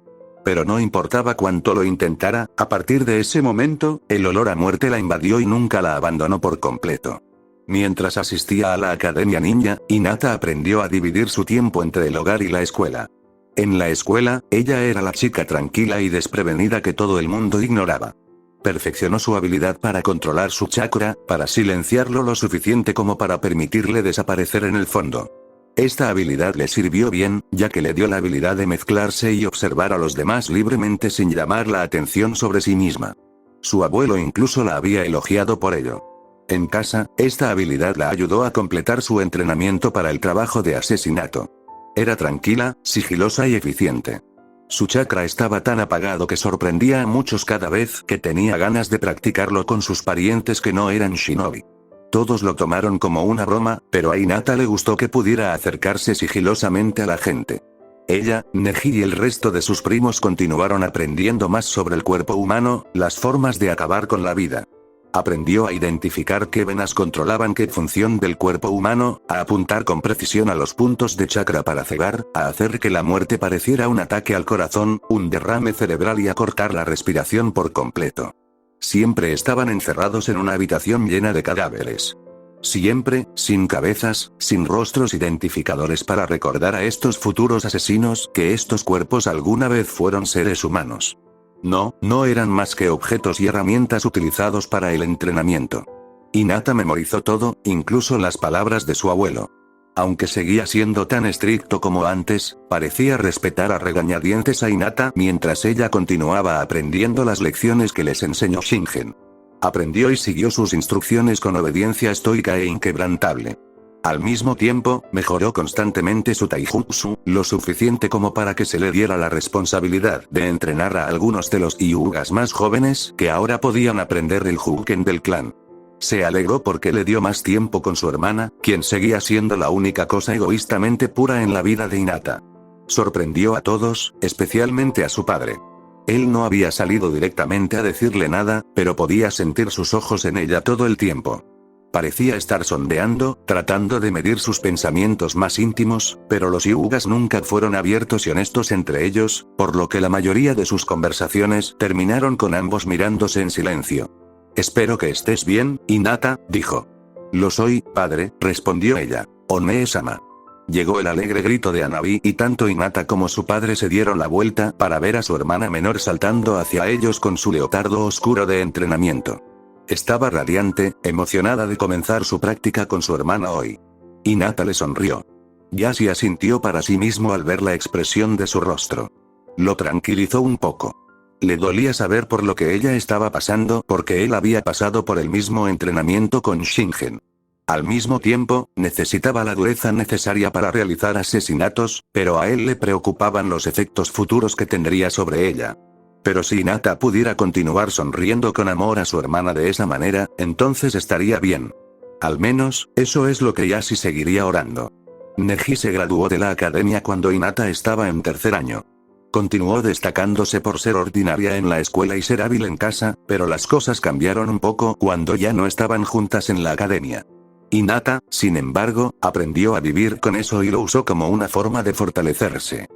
Pero no importaba cuánto lo intentara, a partir de ese momento, el olor a muerte la invadió y nunca la abandonó por completo. Mientras asistía a la Academia Ninja, Hinata aprendió a dividir su tiempo entre el hogar y la escuela. En la escuela, ella era la chica tranquila y desprevenida que todo el mundo ignoraba. Perfeccionó su habilidad para controlar su chakra, para silenciarlo lo suficiente como para permitirle desaparecer en el fondo. Esta habilidad le sirvió bien, ya que le dio la habilidad de mezclarse y observar a los demás libremente sin llamar la atención sobre sí misma. Su abuelo incluso la había elogiado por ello. En casa, esta habilidad la ayudó a completar su entrenamiento para el trabajo de asesinato. Era tranquila, sigilosa y eficiente. Su chakra estaba tan apagado que sorprendía a muchos cada vez que tenía ganas de practicarlo con sus parientes que no eran shinobi. Todos lo tomaron como una broma, pero a Hinata le gustó que pudiera acercarse sigilosamente a la gente. Ella, Neji y el resto de sus primos continuaron aprendiendo más sobre el cuerpo humano, las formas de acabar con la vida. Aprendió a identificar qué venas controlaban qué función del cuerpo humano, a apuntar con precisión a los puntos de chakra para cegar, a hacer que la muerte pareciera un ataque al corazón, un derrame cerebral y a cortar la respiración por completo. Siempre estaban encerrados en una habitación llena de cadáveres. Siempre, sin cabezas, sin rostros identificadores para recordar a estos futuros asesinos que estos cuerpos alguna vez fueron seres humanos. No eran más que objetos y herramientas utilizados para el entrenamiento. Hinata memorizó todo, incluso las palabras de su abuelo. Aunque seguía siendo tan estricto como antes, parecía respetar a regañadientes a Hinata mientras ella continuaba aprendiendo las lecciones que les enseñó Shingen. Aprendió y siguió sus instrucciones con obediencia estoica e inquebrantable. Al mismo tiempo, mejoró constantemente su taijutsu, lo suficiente como para que se le diera la responsabilidad de entrenar a algunos de los hyugas más jóvenes que ahora podían aprender el Juken del clan. Se alegró porque le dio más tiempo con su hermana, quien seguía siendo la única cosa egoístamente pura en la vida de Hinata. Sorprendió a todos, especialmente a su padre. Él no había salido directamente a decirle nada, pero podía sentir sus ojos en ella todo el tiempo. Parecía estar sondeando, tratando de medir sus pensamientos más íntimos, pero los hyugas nunca fueron abiertos y honestos entre ellos, por lo que la mayoría de sus conversaciones terminaron con ambos mirándose en silencio. «Espero que estés bien, Hinata», dijo. «Lo soy, padre», respondió ella. «One-sama». Llegó el alegre grito de Hanabi y tanto Hinata como su padre se dieron la vuelta para ver a su hermana menor saltando hacia ellos con su leotardo oscuro de entrenamiento. Estaba radiante, emocionada de comenzar su práctica con su hermana hoy. Hinata le sonrió. Yashi asintió para sí mismo al ver la expresión de su rostro. Lo tranquilizó un poco. Le dolía saber por lo que ella estaba pasando porque él había pasado por el mismo entrenamiento con Shingen. Al mismo tiempo, necesitaba la dureza necesaria para realizar asesinatos, pero a él le preocupaban los efectos futuros que tendría sobre ella. Pero si Hinata pudiera continuar sonriendo con amor a su hermana de esa manera, entonces estaría bien. Al menos, eso es lo que Yashi seguiría orando. Neji se graduó de la academia cuando Hinata estaba en tercer año. Continuó destacándose por ser ordinaria en la escuela y ser hábil en casa, pero las cosas cambiaron un poco cuando ya no estaban juntas en la academia. Hinata, sin embargo, aprendió a vivir con eso y lo usó como una forma de fortalecerse.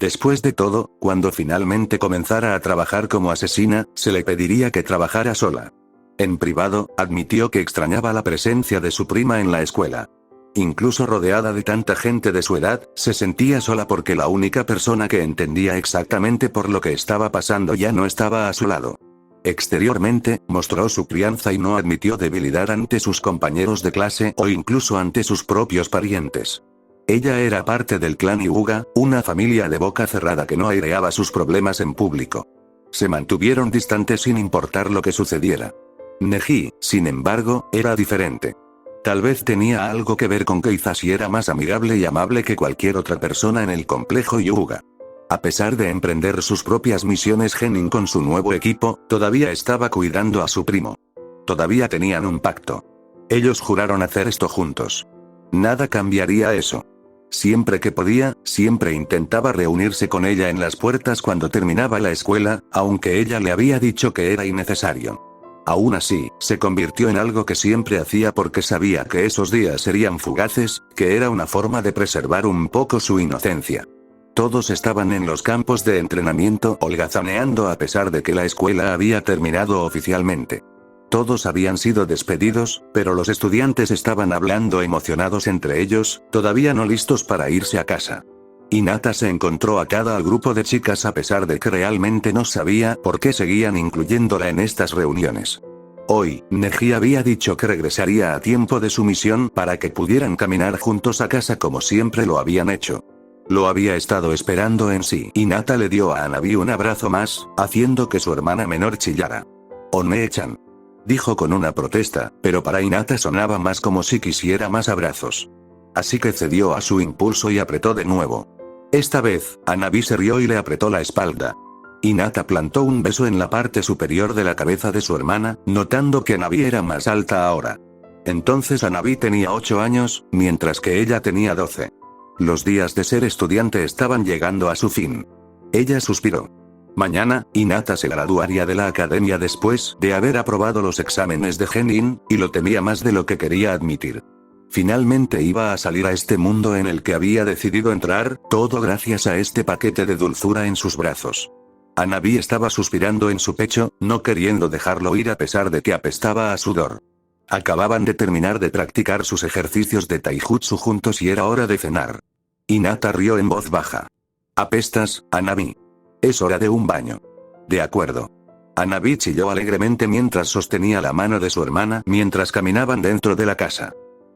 Después de todo, cuando finalmente comenzara a trabajar como asesina, se le pediría que trabajara sola. En privado, admitió que extrañaba la presencia de su prima en la escuela. Incluso rodeada de tanta gente de su edad, se sentía sola porque la única persona que entendía exactamente por lo que estaba pasando ya no estaba a su lado. Exteriormente, mostró su crianza y no admitió debilidad ante sus compañeros de clase o incluso ante sus propios parientes. Ella era parte del clan Hyuga, una familia de boca cerrada que no aireaba sus problemas en público. Se mantuvieron distantes sin importar lo que sucediera. Neji, sin embargo, era diferente. Tal vez tenía algo que ver con que Hisashi era más amigable y amable que cualquier otra persona en el complejo Hyuga. A pesar de emprender sus propias misiones Genin con su nuevo equipo, todavía estaba cuidando a su primo. Todavía tenían un pacto. Ellos juraron hacer esto juntos. Nada cambiaría eso. Siempre que podía, siempre intentaba reunirse con ella en las puertas cuando terminaba la escuela, aunque ella le había dicho que era innecesario. Aún así, se convirtió en algo que siempre hacía porque sabía que esos días serían fugaces, que era una forma de preservar un poco su inocencia. Todos estaban en los campos de entrenamiento holgazaneando a pesar de que la escuela había terminado oficialmente. Todos habían sido despedidos, pero los estudiantes estaban hablando emocionados entre ellos, todavía no listos para irse a casa. Hinata se encontró a cada grupo de chicas a pesar de que realmente no sabía por qué seguían incluyéndola en estas reuniones. Hoy, Neji había dicho que regresaría a tiempo de su misión para que pudieran caminar juntos a casa como siempre lo habían hecho. Lo había estado esperando en sí. Hinata le dio a Hanabi un abrazo más, haciendo que su hermana menor chillara. One-chan, dijo con una protesta, pero para Hinata sonaba más como si quisiera más abrazos. Así que cedió a su impulso y apretó de nuevo. Esta vez, Hanabi se rió y le apretó la espalda. Hinata plantó un beso en la parte superior de la cabeza de su hermana, notando que Hanabi era más alta ahora. Entonces Hanabi tenía 8 años, mientras que ella tenía 12. Los días de ser estudiante estaban llegando a su fin. Ella suspiró. Mañana, Hinata se graduaría de la academia después de haber aprobado los exámenes de Genin, y lo temía más de lo que quería admitir. Finalmente iba a salir a este mundo en el que había decidido entrar, todo gracias a este paquete de dulzura en sus brazos. Hanabi estaba suspirando en su pecho, no queriendo dejarlo ir a pesar de que apestaba a sudor. Acababan de terminar de practicar sus ejercicios de taijutsu juntos y era hora de cenar. Hinata rió en voz baja. «Apestas, Hanabi. Es hora de un baño». «De acuerdo». Hanabi chilló alegremente mientras sostenía la mano de su hermana mientras caminaban dentro de la casa.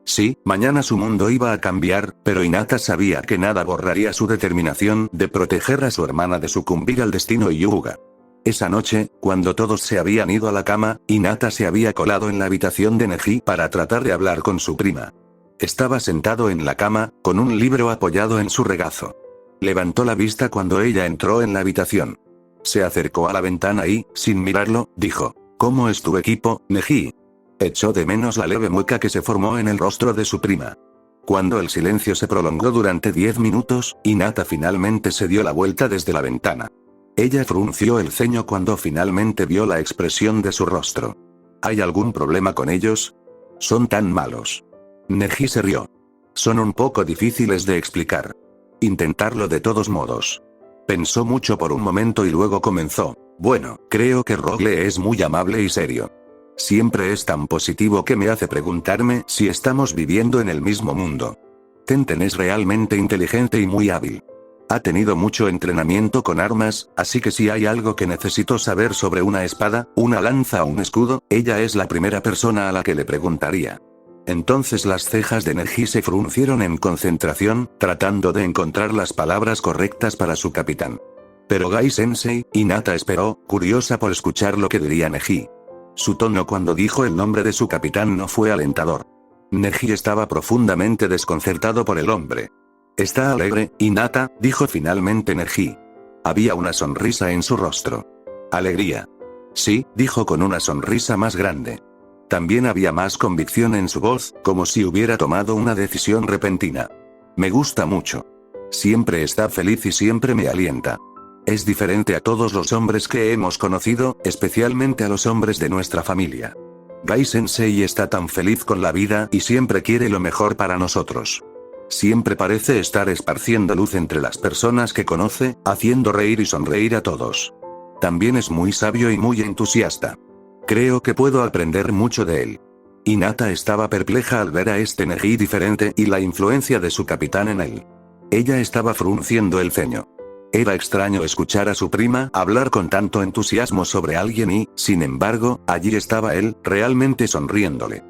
Sí, mañana su mundo iba a cambiar, pero Hinata sabía que nada borraría su determinación de proteger a su hermana de sucumbir al destino Hyuga. Esa noche, cuando todos se habían ido a la cama, Hinata se había colado en la habitación de Neji para tratar de hablar con su prima. Estaba sentado en la cama, con un libro apoyado en su regazo. Levantó la vista cuando ella entró en la habitación. Se acercó a la ventana y, sin mirarlo, dijo: «¿Cómo es tu equipo, Neji?». Echó de menos la leve mueca que se formó en el rostro de su prima. Cuando el silencio se prolongó durante 10 minutos, Hinata finalmente se dio la vuelta desde la ventana. Ella frunció el ceño cuando finalmente vio la expresión de su rostro. ¿Hay algún problema con ellos? Son tan malos. Neji se rió. Son un poco difíciles de explicar. Intentarlo de todos modos. Pensó mucho por un momento y luego comenzó. Bueno, creo que Rogle es muy amable y serio. Siempre es tan positivo que me hace preguntarme si estamos viviendo en el mismo mundo. Tenten es realmente inteligente y muy hábil. Ha tenido mucho entrenamiento con armas, así que si hay algo que necesito saber sobre una espada, una lanza o un escudo, ella es la primera persona a la que le preguntaría. Entonces las cejas de Neji se fruncieron en concentración, tratando de encontrar las palabras correctas para su capitán. Pero Gai-sensei, Hinata esperó, curiosa por escuchar lo que diría Neji. Su tono cuando dijo el nombre de su capitán no fue alentador. Neji estaba profundamente desconcertado por el hombre. «¿Está alegre, Hinata?», dijo finalmente Neji. Había una sonrisa en su rostro. «¿Alegría?». «Sí», dijo con una sonrisa más grande. También había más convicción en su voz, como si hubiera tomado una decisión repentina. «Me gusta mucho. Siempre está feliz y siempre me alienta. Es diferente a todos los hombres que hemos conocido, especialmente a los hombres de nuestra familia. Gai-sensei está tan feliz con la vida y siempre quiere lo mejor para nosotros. Siempre parece estar esparciendo luz entre las personas que conoce, haciendo reír y sonreír a todos. También es muy sabio y muy entusiasta. Creo que puedo aprender mucho de él». Hinata estaba perpleja al ver a este Neji diferente y la influencia de su capitán en él. Ella estaba frunciendo el ceño. Era extraño escuchar a su prima hablar con tanto entusiasmo sobre alguien y, sin embargo, allí estaba él, realmente sonriéndole.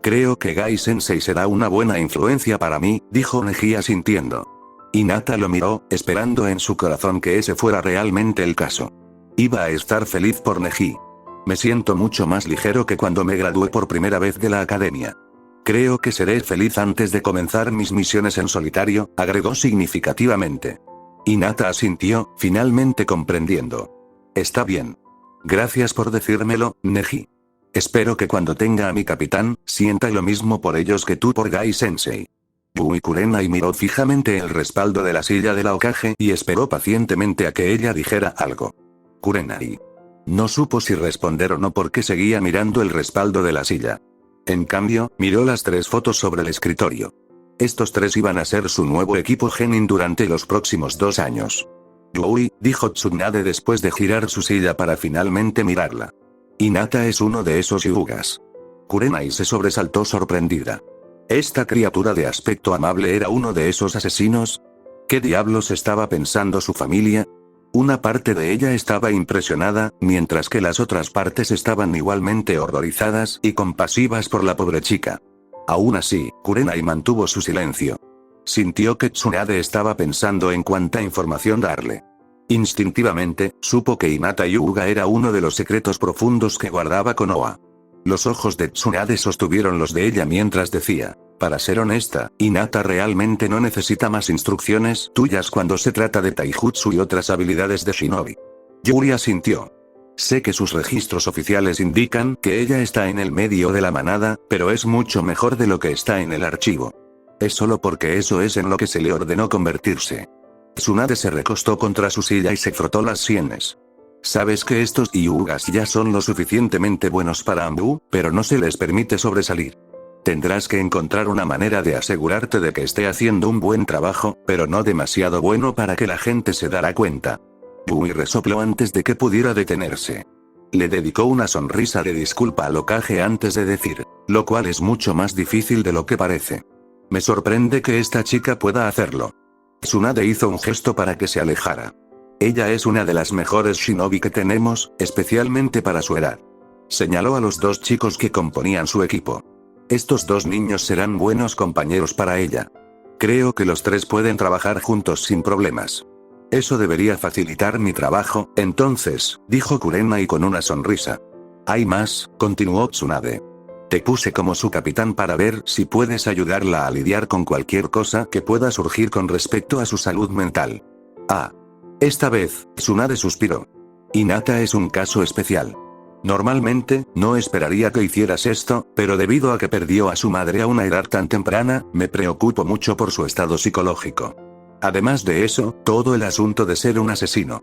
Creo que Gai-sensei será una buena influencia para mí, dijo Neji asintiendo. Hinata lo miró, esperando en su corazón que ese fuera realmente el caso. Iba a estar feliz por Neji. Me siento mucho más ligero que cuando me gradué por primera vez de la academia. Creo que seré feliz antes de comenzar mis misiones en solitario, agregó significativamente. Hinata asintió, finalmente comprendiendo. Está bien. Gracias por decírmelo, Neji. Espero que cuando tenga a mi capitán, sienta lo mismo por ellos que tú por Gai-sensei. Yui Kurenai miró fijamente el respaldo de la silla de la Hokage y esperó pacientemente a que ella dijera algo. Kurenai. No supo si responder o no porque seguía mirando el respaldo de la silla. En cambio, miró las 3 fotos sobre el escritorio. Estos 3 iban a ser su nuevo equipo Genin durante los próximos 2 años. Yui, dijo Tsunade después de girar su silla para finalmente mirarla. Hinata es uno de esos Hyugas. Kurenai se sobresaltó sorprendida. ¿Esta criatura de aspecto amable era uno de esos asesinos? ¿Qué diablos estaba pensando su familia? Una parte de ella estaba impresionada, mientras que las otras partes estaban igualmente horrorizadas y compasivas por la pobre chica. Aún así, Kurenai mantuvo su silencio. Sintió que Tsunade estaba pensando en cuánta información darle. Instintivamente, supo que Hinata Hyuga era uno de los secretos profundos que guardaba Konoha. Los ojos de Tsunade sostuvieron los de ella mientras decía, para ser honesta, Hinata realmente no necesita más instrucciones tuyas cuando se trata de taijutsu y otras habilidades de shinobi. Yuri asintió. Sé que sus registros oficiales indican que ella está en el medio de la manada, pero es mucho mejor de lo que está en el archivo. Es solo porque eso es en lo que se le ordenó convertirse. Tsunade se recostó contra su silla y se frotó las sienes. Sabes que estos Hyugas ya son lo suficientemente buenos para Anbu, pero no se les permite sobresalir. Tendrás que encontrar una manera de asegurarte de que esté haciendo un buen trabajo, pero no demasiado bueno para que la gente se dará cuenta. Yui resopló antes de que pudiera detenerse. Le dedicó una sonrisa de disculpa al Hokage antes de decir, lo cual es mucho más difícil de lo que parece. Me sorprende que esta chica pueda hacerlo. Tsunade hizo un gesto para que se alejara. Ella es una de las mejores shinobi que tenemos, especialmente para su edad. Señaló a los 2 chicos que componían su equipo. Estos 2 niños serán buenos compañeros para ella. Creo que los 3 pueden trabajar juntos sin problemas. Eso debería facilitar mi trabajo, entonces, dijo Kurenai con una sonrisa. Hay más, continuó Tsunade. Te puse como su capitán para ver si puedes ayudarla a lidiar con cualquier cosa que pueda surgir con respecto a su salud mental. Ah. Esta vez, Tsunade suspiró. Hinata es un caso especial. Normalmente, no esperaría que hicieras esto, pero debido a que perdió a su madre a una edad tan temprana, me preocupo mucho por su estado psicológico. Además de eso, todo el asunto de ser un asesino.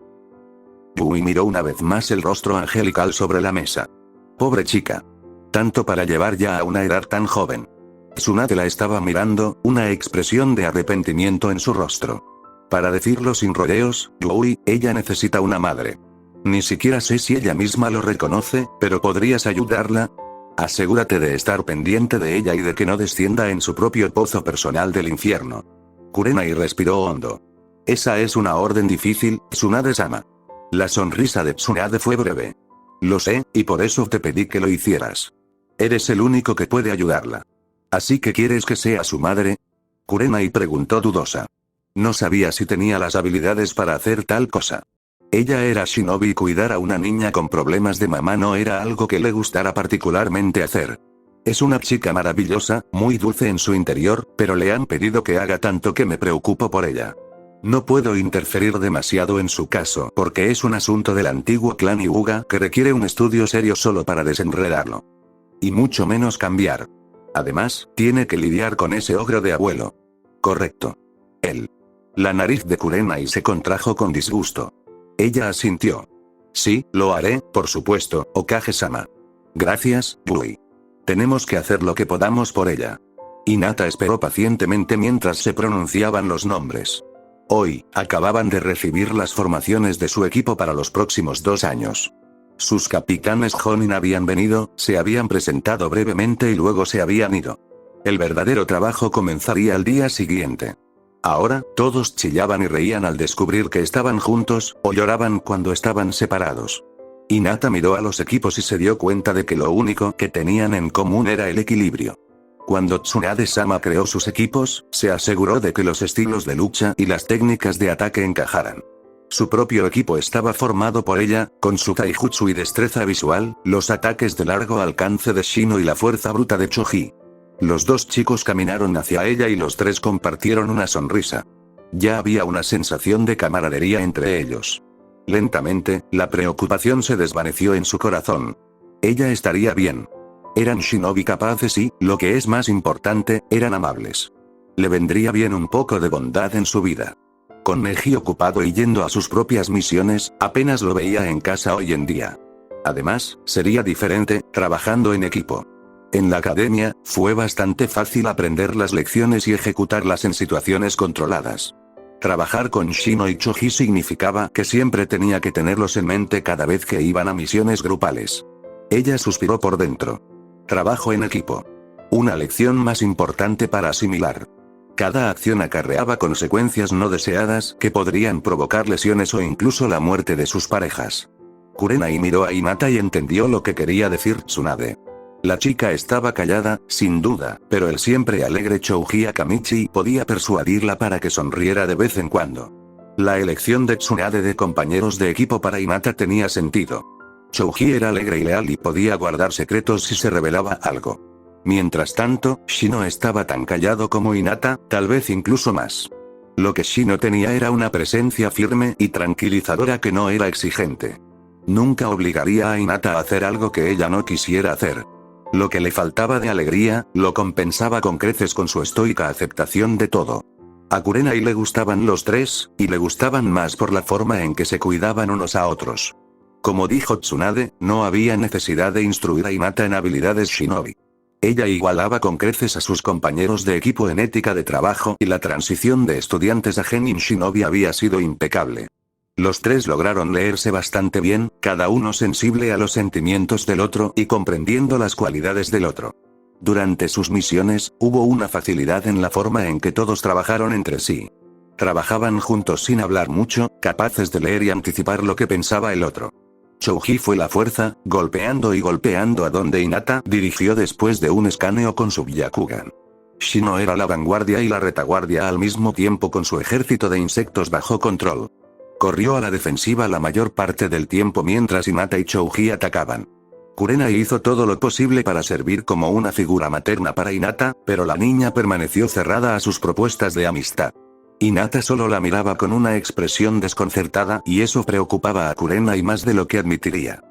Yui miró una vez más el rostro angelical sobre la mesa. Pobre chica. Tanto para llevar ya a una edad tan joven. Tsunade la estaba mirando, una expresión de arrepentimiento en su rostro. Para decirlo sin rodeos, Yui, ella necesita una madre. Ni siquiera sé si ella misma lo reconoce, pero ¿podrías ayudarla? Asegúrate de estar pendiente de ella y de que no descienda en su propio pozo personal del infierno. Kurenai respiró hondo. Esa es una orden difícil, Tsunade-sama. La sonrisa de Tsunade fue breve. Lo sé, y por eso te pedí que lo hicieras. Eres el único que puede ayudarla. ¿Así que quieres que sea su madre? Kurenai preguntó dudosa. No sabía si tenía las habilidades para hacer tal cosa. Ella era shinobi y cuidar a una niña con problemas de mamá no era algo que le gustara particularmente hacer. Es una chica maravillosa, muy dulce en su interior, pero le han pedido que haga tanto que me preocupo por ella. No puedo interferir demasiado en su caso porque es un asunto del antiguo clan Hyuga que requiere un estudio serio solo para desenredarlo. Y mucho menos cambiar. Además, tiene que lidiar con ese ogro de abuelo. Correcto. Él. La nariz de Kurenai se contrajo con disgusto. Ella asintió. Sí, lo haré, por supuesto, Hokage-sama. Gracias, Yui. Tenemos que hacer lo que podamos por ella. Hinata esperó pacientemente mientras se pronunciaban los nombres. Hoy, acababan de recibir las formaciones de su equipo para los próximos 2 años. Sus capitanes Jonin habían venido, se habían presentado brevemente y luego se habían ido. El verdadero trabajo comenzaría al día siguiente. Ahora, todos chillaban y reían al descubrir que estaban juntos, o lloraban cuando estaban separados. Hinata miró a los equipos y se dio cuenta de que lo único que tenían en común era el equilibrio. Cuando Tsunade-sama creó sus equipos, se aseguró de que los estilos de lucha y las técnicas de ataque encajaran. Su propio equipo estaba formado por ella, con su taijutsu y destreza visual, los ataques de largo alcance de Shino y la fuerza bruta de Choji. Los dos chicos caminaron hacia ella y los tres compartieron una sonrisa. Ya había una sensación de camaradería entre ellos. Lentamente, la preocupación se desvaneció en su corazón. Ella estaría bien. Eran shinobi capaces y, lo que es más importante, eran amables. Le vendría bien un poco de bondad en su vida. Con Neji ocupado y yendo a sus propias misiones, apenas lo veía en casa hoy en día. Además, sería diferente, trabajando en equipo. En la academia, fue bastante fácil aprender las lecciones y ejecutarlas en situaciones controladas. Trabajar con Shino y Choji significaba que siempre tenía que tenerlos en mente cada vez que iban a misiones grupales. Ella suspiró por dentro. Trabajo en equipo. Una lección más importante para asimilar. Cada acción acarreaba consecuencias no deseadas que podrían provocar lesiones o incluso la muerte de sus parejas. Kurenai miró a Hinata y entendió lo que quería decir Tsunade. La chica estaba callada, sin duda, pero el siempre alegre Choji Akamichi podía persuadirla para que sonriera de vez en cuando. La elección de Tsunade de compañeros de equipo para Hinata tenía sentido. Choji era alegre y leal y podía guardar secretos si se revelaba algo. Mientras tanto, Shino estaba tan callado como Hinata, tal vez incluso más. Lo que Shino tenía era una presencia firme y tranquilizadora que no era exigente. Nunca obligaría a Hinata a hacer algo que ella no quisiera hacer. Lo que le faltaba de alegría, lo compensaba con creces con su estoica aceptación de todo. A Kurenai le gustaban los tres, y le gustaban más por la forma en que se cuidaban unos a otros. Como dijo Tsunade, no había necesidad de instruir a Hinata en habilidades shinobi. Ella igualaba con creces a sus compañeros de equipo en ética de trabajo y la transición de estudiantes a genin shinobi había sido impecable. Los tres lograron leerse bastante bien, cada uno sensible a los sentimientos del otro y comprendiendo las cualidades del otro. Durante sus misiones, hubo una facilidad en la forma en que todos trabajaron entre sí. Trabajaban juntos sin hablar mucho, capaces de leer y anticipar lo que pensaba el otro. Choji fue la fuerza, golpeando y golpeando a donde Hinata dirigió después de un escaneo con su Byakugan. Shino era la vanguardia y la retaguardia al mismo tiempo con su ejército de insectos bajo control. Corrió a la defensiva la mayor parte del tiempo mientras Hinata y Choji atacaban. Kurenai hizo todo lo posible para servir como una figura materna para Hinata, pero la niña permaneció cerrada a sus propuestas de amistad. Hinata solo la miraba con una expresión desconcertada y eso preocupaba a Kurenai más de lo que admitiría.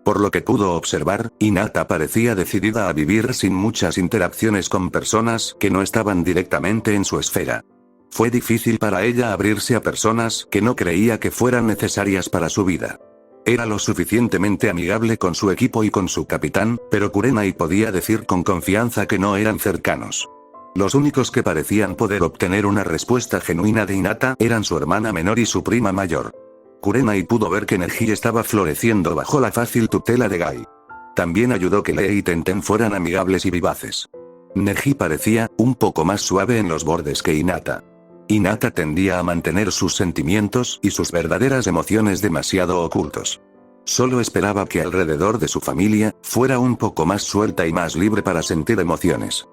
Por lo que pudo observar, Hinata parecía decidida a vivir sin muchas interacciones con personas que no estaban directamente en su esfera. Fue difícil para ella abrirse a personas que no creía que fueran necesarias para su vida. Era lo suficientemente amigable con su equipo y con su capitán, pero Kurenai podía decir con confianza que no eran cercanos. Los únicos que parecían poder obtener una respuesta genuina de Hinata eran su hermana menor y su prima mayor. Kurenai pudo ver que Neji estaba floreciendo bajo la fácil tutela de Gai. También ayudó que Lee y Tenten fueran amigables y vivaces. Neji parecía un poco más suave en los bordes que Hinata. Hinata tendía a mantener sus sentimientos y sus verdaderas emociones demasiado ocultos. Solo esperaba que alrededor de su familia fuera un poco más suelta y más libre para sentir emociones.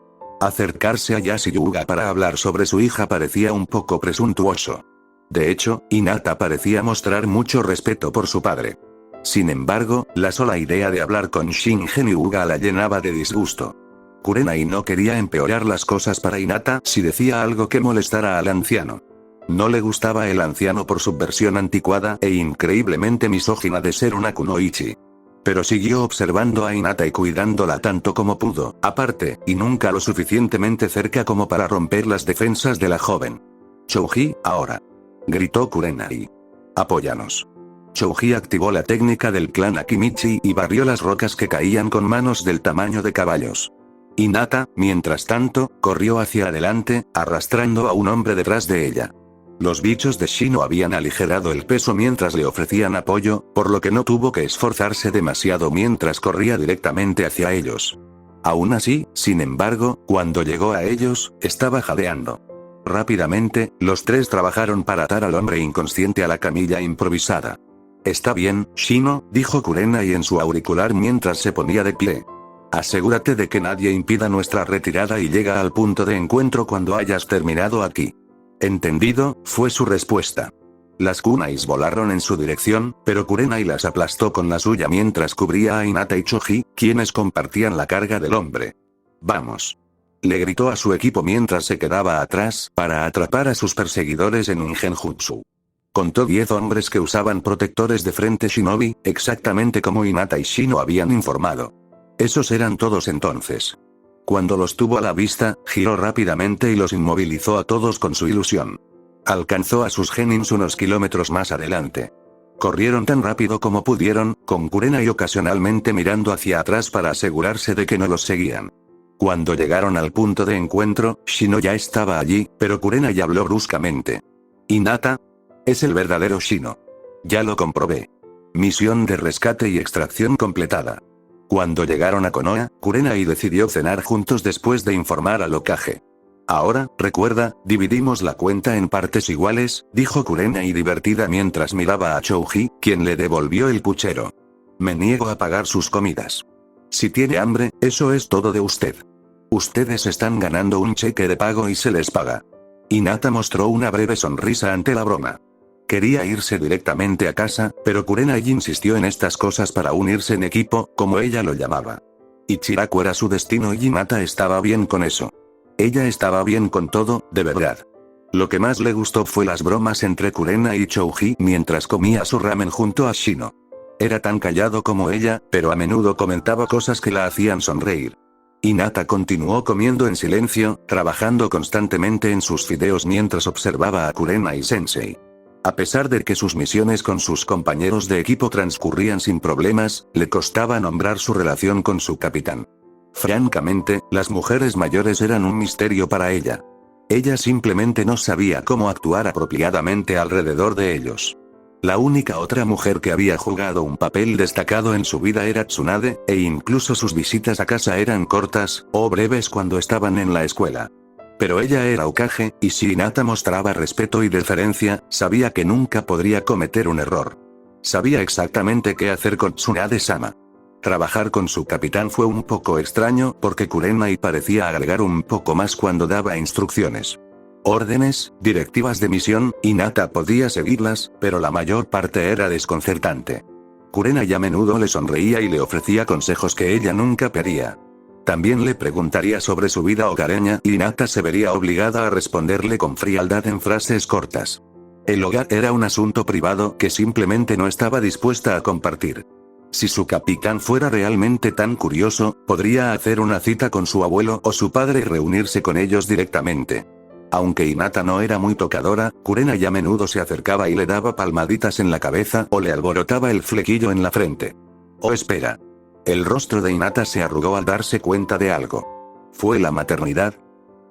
Acercarse a Yashiyuga para hablar sobre su hija parecía un poco presuntuoso. De hecho, Hinata parecía mostrar mucho respeto por su padre. Sin embargo, la sola idea de hablar con Shingen Hyuga la llenaba de disgusto. Kurenai no quería empeorar las cosas para Hinata si decía algo que molestara al anciano. No le gustaba el anciano por su versión anticuada e increíblemente misógina de ser una kunoichi. Pero siguió observando a Hinata y cuidándola tanto como pudo, aparte, y nunca lo suficientemente cerca como para romper las defensas de la joven. Choji, ahora. Gritó Kurenai. Apóyanos. Choji activó la técnica del clan Akimichi y barrió las rocas que caían con manos del tamaño de caballos. Hinata, mientras tanto, corrió hacia adelante, arrastrando a un hombre detrás de ella. Los bichos de Shino habían aligerado el peso mientras le ofrecían apoyo, por lo que no tuvo que esforzarse demasiado mientras corría directamente hacia ellos. Aún así, sin embargo, cuando llegó a ellos, estaba jadeando. Rápidamente, los tres trabajaron para atar al hombre inconsciente a la camilla improvisada. Está bien, Shino, dijo Kurenai en su auricular mientras se ponía de pie. Asegúrate de que nadie impida nuestra retirada y llega al punto de encuentro cuando hayas terminado aquí. Entendido, fue su respuesta. Las kunais volaron en su dirección, pero Kurenai las aplastó con la suya mientras cubría a Hinata y Choji, quienes compartían la carga del hombre. ¡Vamos!, le gritó a su equipo mientras se quedaba atrás, para atrapar a sus perseguidores en un genjutsu. Contó 10 hombres que usaban protectores de frente shinobi, exactamente como Hinata y Shino habían informado. Esos eran todos entonces. Cuando los tuvo a la vista, giró rápidamente y los inmovilizó a todos con su ilusión. Alcanzó a sus genins unos kilómetros más adelante. Corrieron tan rápido como pudieron, con Kurenai ocasionalmente mirando hacia atrás para asegurarse de que no los seguían. Cuando llegaron al punto de encuentro, Shino ya estaba allí, pero Kurenai habló bruscamente. «Hinata, es el verdadero Shino. Ya lo comprobé. Misión de rescate y extracción completada». Cuando llegaron a Konoha, Kurenai decidió cenar juntos después de informar al Hokage. «Ahora, recuerda, dividimos la cuenta en partes iguales», dijo Kurenai divertida mientras miraba a Choji, quien le devolvió el puchero. «Me niego a pagar sus comidas. Si tiene hambre, eso es todo de usted. Ustedes están ganando un cheque de pago y se les paga». Hinata mostró una breve sonrisa ante la broma. Quería irse directamente a casa, pero Kurenai insistió en estas cosas para unirse en equipo, como ella lo llamaba. Ichiraku era su destino y Hinata estaba bien con eso. Ella estaba bien con todo, de verdad. Lo que más le gustó fue las bromas entre Kurenai y Choji mientras comía su ramen junto a Shino. Era tan callado como ella, pero a menudo comentaba cosas que la hacían sonreír. Hinata continuó comiendo en silencio, trabajando constantemente en sus fideos mientras observaba a Kurenai-sensei. A pesar de que sus misiones con sus compañeros de equipo transcurrían sin problemas, le costaba nombrar su relación con su capitán. Francamente, las mujeres mayores eran un misterio para ella. Ella simplemente no sabía cómo actuar apropiadamente alrededor de ellos. La única otra mujer que había jugado un papel destacado en su vida era Tsunade, e incluso sus visitas a casa eran cortas, o breves cuando estaban en la escuela. Pero ella era Hokage, y si Hinata mostraba respeto y deferencia, sabía que nunca podría cometer un error. Sabía exactamente qué hacer con Tsunade-sama. Trabajar con su capitán fue un poco extraño porque Kurenai parecía agregar un poco más cuando daba instrucciones. Órdenes, directivas de misión, Hinata podía seguirlas, pero la mayor parte era desconcertante. Kurenai a menudo le sonreía y le ofrecía consejos que ella nunca pedía. También le preguntaría sobre su vida hogareña y Hinata se vería obligada a responderle con frialdad en frases cortas. El hogar era un asunto privado que simplemente no estaba dispuesta a compartir. Si su capitán fuera realmente tan curioso, podría hacer una cita con su abuelo o su padre y reunirse con ellos directamente. Aunque Hinata no era muy tocadora, Kurenai a menudo se acercaba y le daba palmaditas en la cabeza o le alborotaba el flequillo en la frente. «Oh, espera». El rostro de Hinata se arrugó al darse cuenta de algo. ¿Fue la maternidad?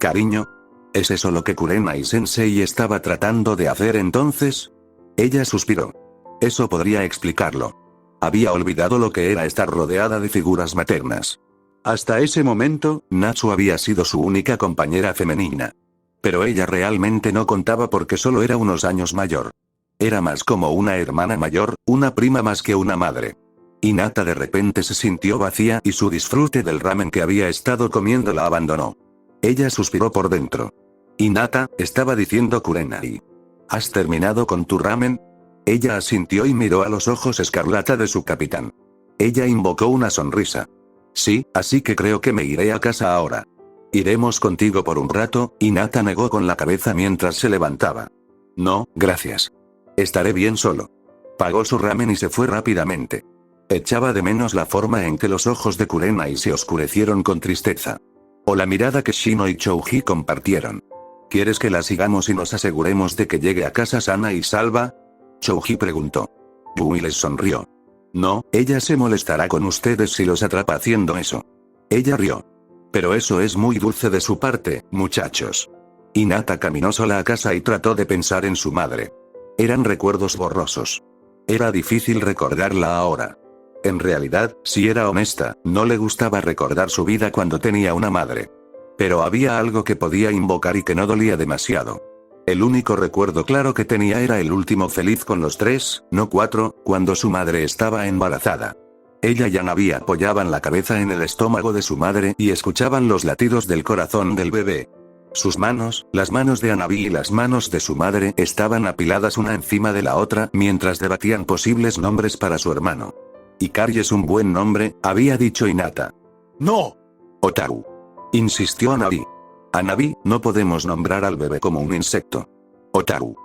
¿Cariño? ¿Es eso lo que Kurenai-sensei estaba tratando de hacer entonces? Ella suspiró. Eso podría explicarlo. Había olvidado lo que era estar rodeada de figuras maternas. Hasta ese momento, Natsu había sido su única compañera femenina. Pero ella realmente no contaba porque solo era unos años mayor. Era más como una hermana mayor, una prima más que una madre. Hinata de repente se sintió vacía y su disfrute del ramen que había estado comiendo la abandonó. Ella suspiró por dentro. «Hinata», estaba diciendo Kurenai. «¿Has terminado con tu ramen?» Ella asintió y miró a los ojos escarlata de su capitán. Ella invocó una sonrisa. «Sí, así que creo que me iré a casa ahora». «¿Iremos contigo por un rato?», Hinata negó con la cabeza mientras se levantaba. «No, gracias. Estaré bien solo». Pagó su ramen y se fue rápidamente. Echaba de menos la forma en que los ojos de Kurenai se oscurecieron con tristeza. O la mirada que Shino y Choji compartieron. ¿Quieres que la sigamos y nos aseguremos de que llegue a casa sana y salva?, Choji preguntó. Bui les sonrió. «No, ella se molestará con ustedes si los atrapa haciendo eso». Ella rió. «Pero eso es muy dulce de su parte, muchachos». Hinata caminó sola a casa y trató de pensar en su madre. Eran recuerdos borrosos. Era difícil recordarla ahora. En realidad, si era honesta, no le gustaba recordar su vida cuando tenía una madre. Pero había algo que podía invocar y que no dolía demasiado. El único recuerdo claro que tenía era el último feliz con los 3, no 4, cuando su madre estaba embarazada. Ella y Hanabi apoyaban la cabeza en el estómago de su madre y escuchaban los latidos del corazón del bebé. Sus manos, las manos de Hanabi y las manos de su madre estaban apiladas una encima de la otra mientras debatían posibles nombres para su hermano. Ikari es un buen nombre, había dicho Hinata. ¡No! Otaru. Insistió Hanabi. Hanabi, no podemos nombrar al bebé como un insecto. Otaru.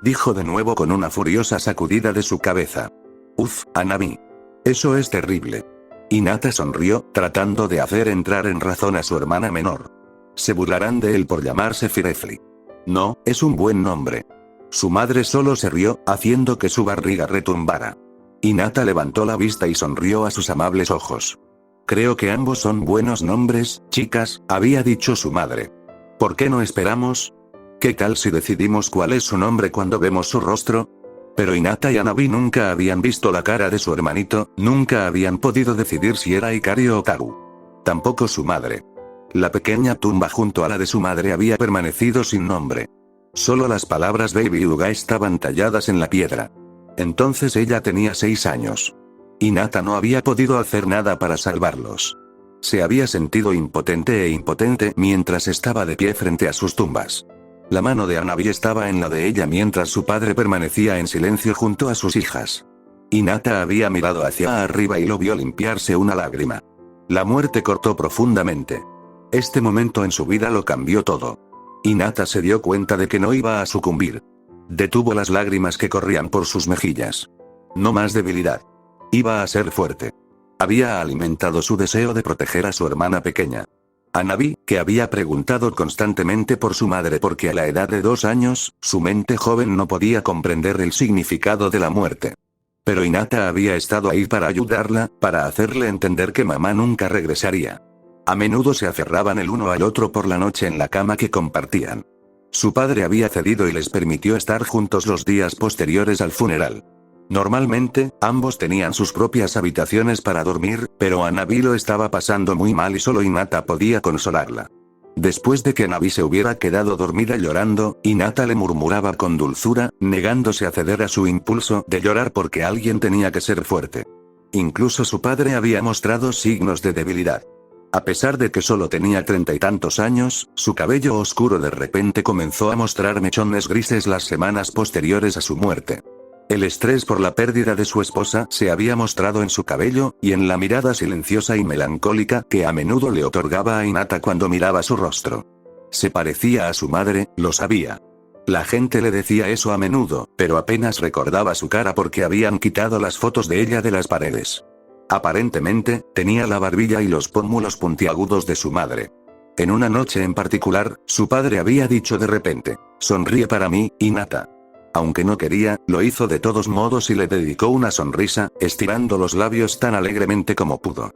Dijo de nuevo con una furiosa sacudida de su cabeza. Uf, Hanabi. Eso es terrible. Hinata sonrió, tratando de hacer entrar en razón a su hermana menor. Se burlarán de él por llamarse Firefly. No, es un buen nombre. Su madre solo se rió, haciendo que su barriga retumbara. Hinata levantó la vista y sonrió a sus amables ojos. Creo que ambos son buenos nombres, chicas, había dicho su madre. ¿Por qué no esperamos? ¿Qué tal si decidimos cuál es su nombre cuando vemos su rostro? Pero Hinata y Hanabi nunca habían visto la cara de su hermanito, nunca habían podido decidir si era Ikari o Otaru. Tampoco su madre. La pequeña tumba junto a la de su madre había permanecido sin nombre. Solo las palabras Baby Uga estaban talladas en la piedra. Entonces ella tenía 6 años. Hinata no había podido hacer nada para salvarlos. Se había sentido impotente mientras estaba de pie frente a sus tumbas. La mano de Hanabi estaba en la de ella mientras su padre permanecía en silencio junto a sus hijas. Hinata había mirado hacia arriba y lo vio limpiarse una lágrima. La muerte cortó profundamente. Este momento en su vida lo cambió todo. Hinata se dio cuenta de que no iba a sucumbir. Detuvo las lágrimas que corrían por sus mejillas. No más debilidad. Iba a ser fuerte. Había alimentado su deseo de proteger a su hermana pequeña. Hanabi, que había preguntado constantemente por su madre porque a la edad de 2 años, su mente joven no podía comprender el significado de la muerte. Pero Hinata había estado ahí para ayudarla, para hacerle entender que mamá nunca regresaría. A menudo se aferraban el uno al otro por la noche en la cama que compartían. Su padre había cedido y les permitió estar juntos los días posteriores al funeral. Normalmente, ambos tenían sus propias habitaciones para dormir, pero Hanabi lo estaba pasando muy mal y solo Hinata podía consolarla. Después de que Hanabi se hubiera quedado dormida llorando, Hinata le murmuraba con dulzura, negándose a ceder a su impulso de llorar porque alguien tenía que ser fuerte. Incluso su padre había mostrado signos de debilidad. A pesar de que solo tenía 30 y tantos años, su cabello oscuro de repente comenzó a mostrar mechones grises las semanas posteriores a su muerte. El estrés por la pérdida de su esposa se había mostrado en su cabello, y en la mirada silenciosa y melancólica que a menudo le otorgaba a Hinata cuando miraba su rostro. Se parecía a su madre, lo sabía. La gente le decía eso a menudo, pero apenas recordaba su cara porque habían quitado las fotos de ella de las paredes. Aparentemente, tenía la barbilla y los pómulos puntiagudos de su madre. En una noche en particular, su padre había dicho de repente, «Sonríe para mí, Hinata». Aunque no quería, lo hizo de todos modos y le dedicó una sonrisa, estirando los labios tan alegremente como pudo.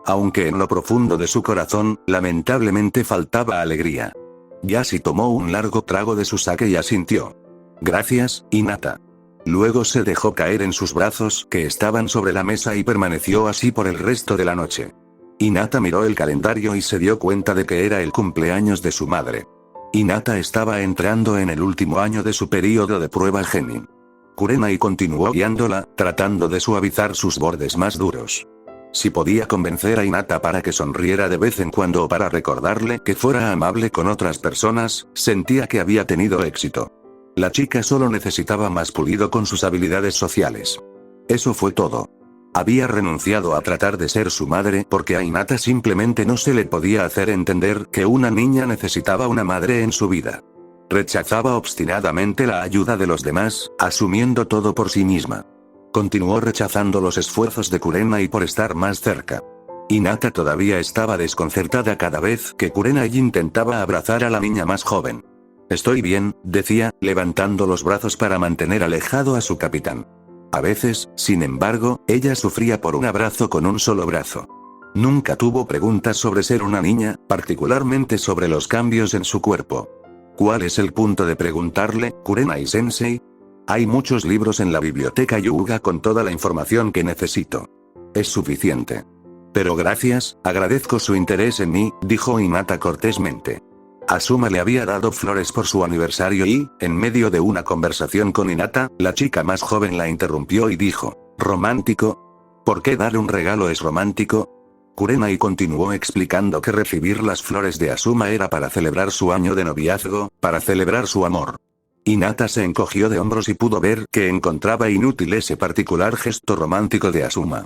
Aunque en lo profundo de su corazón, lamentablemente faltaba alegría. Yashi tomó un largo trago de su sake y asintió. «Gracias, Hinata». Luego se dejó caer en sus brazos que estaban sobre la mesa y permaneció así por el resto de la noche. Hinata miró el calendario y se dio cuenta de que era el cumpleaños de su madre. Hinata estaba entrando en el último año de su período de prueba Genin. Kurenai continuó guiándola, tratando de suavizar sus bordes más duros. Si podía convencer a Hinata para que sonriera de vez en cuando o para recordarle que fuera amable con otras personas, sentía que había tenido éxito. La chica solo necesitaba más pulido con sus habilidades sociales. Eso fue todo. Había renunciado a tratar de ser su madre porque a Hinata simplemente no se le podía hacer entender que una niña necesitaba una madre en su vida. Rechazaba obstinadamente la ayuda de los demás, asumiendo todo por sí misma. Continuó rechazando los esfuerzos de Kurenai por estar más cerca. Hinata todavía estaba desconcertada cada vez que Kurenai intentaba abrazar a la niña más joven. «Estoy bien», decía, levantando los brazos para mantener alejado a su capitán. A veces, sin embargo, ella sufría por un abrazo con un solo brazo. Nunca tuvo preguntas sobre ser una niña, particularmente sobre los cambios en su cuerpo. ¿Cuál es el punto de preguntarle, Kurenai-sensei? Hay muchos libros en la biblioteca Yuga con toda la información que necesito. Es suficiente. Pero gracias, agradezco su interés en mí, dijo Hinata cortésmente. Asuma le había dado flores por su aniversario y, en medio de una conversación con Hinata, la chica más joven la interrumpió y dijo, «¿Romántico? ¿Por qué dar un regalo es romántico? Kurenai continuó explicando que recibir las flores de Asuma era para celebrar su año de noviazgo, para celebrar su amor. Hinata se encogió de hombros y pudo ver que encontraba inútil ese particular gesto romántico de Asuma.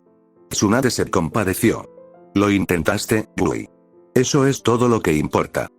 Tsunade se compadeció. Lo intentaste, Bui. Eso es todo lo que importa.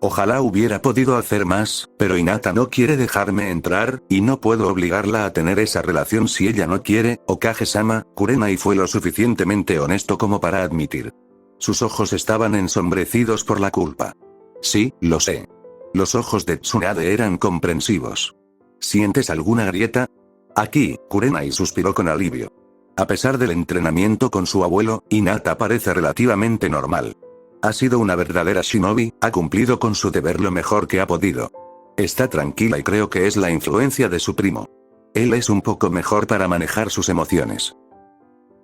Ojalá hubiera podido hacer más, pero Hinata no quiere dejarme entrar, y no puedo obligarla a tener esa relación si ella no quiere. Okage-sama, Kurenai fue lo suficientemente honesto como para admitir. Sus ojos estaban ensombrecidos por la culpa. Sí, lo sé. Los ojos de Tsunade eran comprensivos. ¿Sientes alguna grieta? Aquí, Kurenai suspiró con alivio. A pesar del entrenamiento con su abuelo, Hinata parece relativamente normal. Ha sido una verdadera shinobi, ha cumplido con su deber lo mejor que ha podido. Está tranquila y creo que es la influencia de su primo. Él es un poco mejor para manejar sus emociones.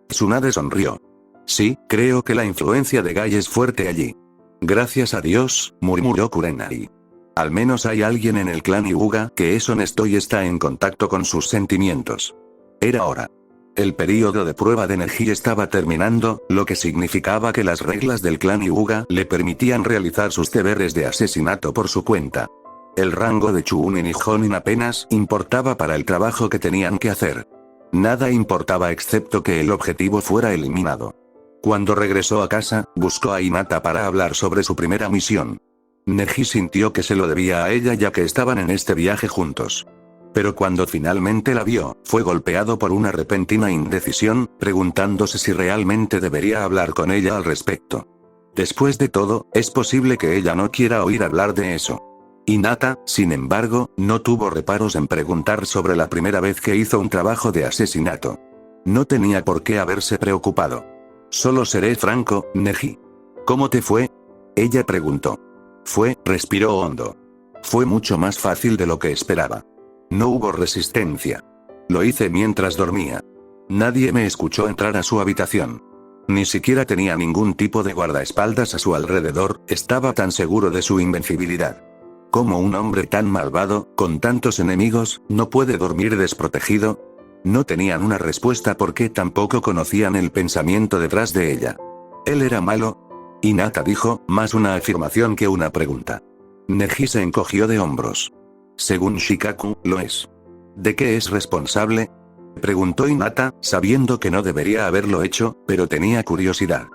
Tsunade sonrió. Sí, creo que la influencia de Gai es fuerte allí. Gracias a Dios, murmuró Kurenai. Al menos hay alguien en el clan Hyuga que es honesto y está en contacto con sus sentimientos. Era hora. El período de prueba de energía estaba terminando, lo que significaba que las reglas del clan Hyuga le permitían realizar sus deberes de asesinato por su cuenta. El rango de Chunin y Jonin apenas importaba para el trabajo que tenían que hacer. Nada importaba excepto que el objetivo fuera eliminado. Cuando regresó a casa, buscó a Hinata para hablar sobre su primera misión. Neji sintió que se lo debía a ella ya que estaban en este viaje juntos. Pero cuando finalmente la vio, fue golpeado por una repentina indecisión, preguntándose si realmente debería hablar con ella al respecto. Después de todo, es posible que ella no quiera oír hablar de eso. Hinata, sin embargo, no tuvo reparos en preguntar sobre la primera vez que hizo un trabajo de asesinato. No tenía por qué haberse preocupado. Solo seré franco, Neji. ¿Cómo te fue? Ella preguntó. Respiró hondo. Fue mucho más fácil de lo que esperaba. No hubo resistencia. Lo hice mientras dormía. Nadie me escuchó entrar a su habitación. Ni siquiera tenía ningún tipo de guardaespaldas a su alrededor, estaba tan seguro de su invencibilidad. ¿Cómo un hombre tan malvado, con tantos enemigos, no puede dormir desprotegido? No tenían una respuesta porque tampoco conocían el pensamiento detrás de ella. ¿Él era malo? Hinata dijo, más una afirmación que una pregunta. Neji se encogió de hombros. Según Shikaku, lo es. ¿De qué es responsable? Preguntó Hinata, sabiendo que no debería haberlo hecho, pero tenía curiosidad.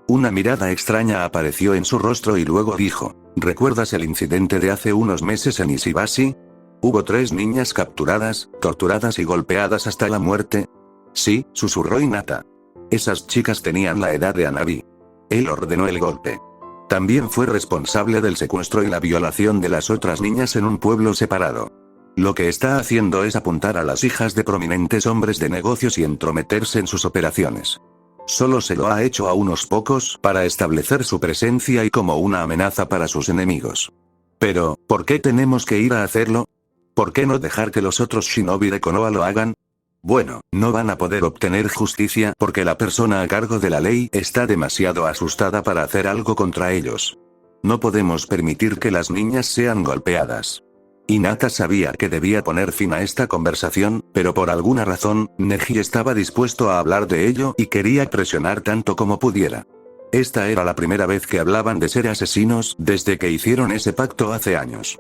Una mirada extraña apareció en su rostro y luego dijo, ¿recuerdas el incidente de hace unos meses en Ishibashi? ¿Hubo 3 niñas capturadas, torturadas y golpeadas hasta la muerte? Sí, susurró Hinata. Esas chicas tenían la edad de Hanabi. Él ordenó el golpe. También fue responsable del secuestro y la violación de las otras niñas en un pueblo separado. Lo que está haciendo es apuntar a las hijas de prominentes hombres de negocios y entrometerse en sus operaciones. Solo se lo ha hecho a unos pocos para establecer su presencia y como una amenaza para sus enemigos. Pero, ¿por qué tenemos que ir a hacerlo? ¿Por qué no dejar que los otros shinobi de Konoha lo hagan? Bueno, no van a poder obtener justicia porque la persona a cargo de la ley está demasiado asustada para hacer algo contra ellos. No podemos permitir que las niñas sean golpeadas. Hinata sabía que debía poner fin a esta conversación, pero por alguna razón, Neji estaba dispuesto a hablar de ello y quería presionar tanto como pudiera. Esta era la primera vez que hablaban de ser asesinos desde que hicieron ese pacto hace años.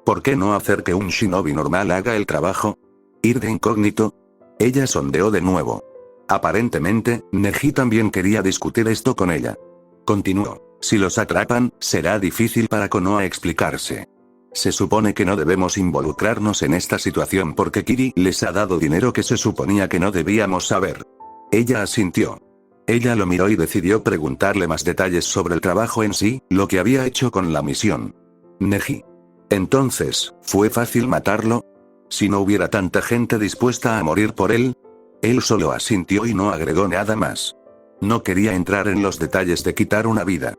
¿Por qué no hacer que un shinobi normal haga el trabajo? ¿Ir de incógnito? Ella sondeó de nuevo. Aparentemente, Neji también quería discutir esto con ella. Continuó. Si los atrapan, será difícil para Konoha explicarse. Se supone que no debemos involucrarnos en esta situación porque Kiri les ha dado dinero que se suponía que no debíamos saber. Ella asintió. Ella lo miró y decidió preguntarle más detalles sobre el trabajo en sí, lo que había hecho con la misión. Neji. Entonces, ¿fue fácil matarlo? Si no hubiera tanta gente dispuesta a morir por él. Él solo asintió y no agregó nada más. No quería entrar en los detalles de quitar una vida.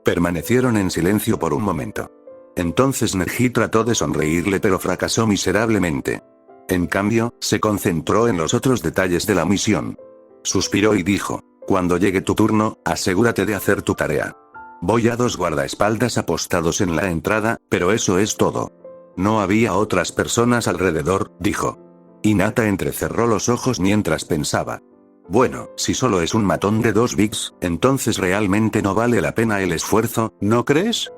Permanecieron en silencio por un momento. Entonces Neji trató de sonreírle pero fracasó miserablemente. En cambio, se concentró en los otros detalles de la misión. Suspiró y dijo, cuando llegue tu turno, asegúrate de hacer tu tarea. Voy a 2 guardaespaldas apostados en la entrada, pero eso es todo. No había otras personas alrededor, dijo. Hinata entrecerró los ojos mientras pensaba. Bueno, si solo es un matón de 2 bits, entonces realmente no vale la pena el esfuerzo, ¿no crees?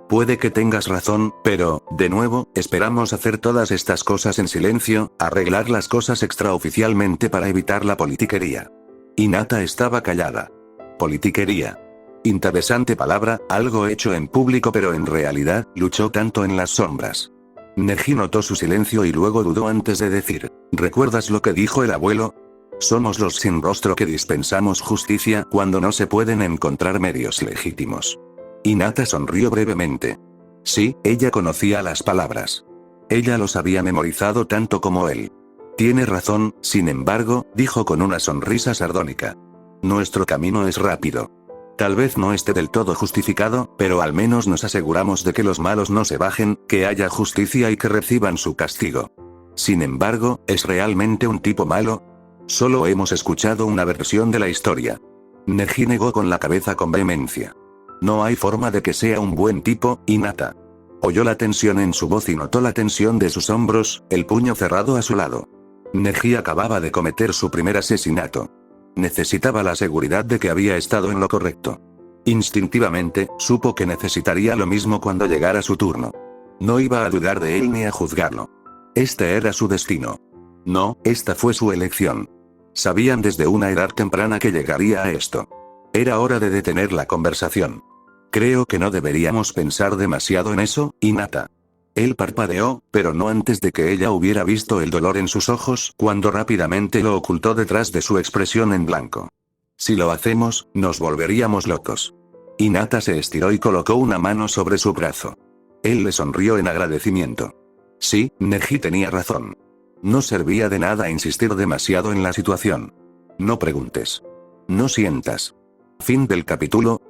Puede que tengas razón, pero, de nuevo, esperamos hacer todas estas cosas en silencio, arreglar las cosas extraoficialmente para evitar la politiquería. Hinata estaba callada. Politiquería. Interesante palabra, algo hecho en público pero en realidad, luchó tanto en las sombras. Neji notó su silencio y luego dudó antes de decir, ¿recuerdas lo que dijo el abuelo? Somos los sin rostro que dispensamos justicia cuando no se pueden encontrar medios legítimos. Hinata sonrió brevemente. Sí, ella conocía las palabras. Ella los había memorizado tanto como él. Tiene razón, sin embargo, dijo con una sonrisa sardónica. Nuestro camino es rápido. Tal vez no esté del todo justificado, pero al menos nos aseguramos de que los malos no se bajen, que haya justicia y que reciban su castigo. Sin embargo, ¿es realmente un tipo malo? Solo hemos escuchado una versión de la historia. Neji negó con la cabeza con vehemencia. No hay forma de que sea un buen tipo, Hinata. Oyó la tensión en su voz y notó la tensión de sus hombros, el puño cerrado a su lado. Neji acababa de cometer su primer asesinato. Necesitaba la seguridad de que había estado en lo correcto. Instintivamente, supo que necesitaría lo mismo cuando llegara su turno. No iba a dudar de él ni a juzgarlo. Este era su destino. No, esta fue su elección. Sabían desde una edad temprana que llegaría a esto. Era hora de detener la conversación. Creo que no deberíamos pensar demasiado en eso, Hinata. Él parpadeó, pero no antes de que ella hubiera visto el dolor en sus ojos, cuando rápidamente lo ocultó detrás de su expresión en blanco. Si lo hacemos, nos volveríamos locos. Hinata se estiró y colocó una mano sobre su brazo. Él le sonrió en agradecimiento. Sí, Neji tenía razón. No servía de nada insistir demasiado en la situación. No preguntes. No sientas. Fin del capítulo.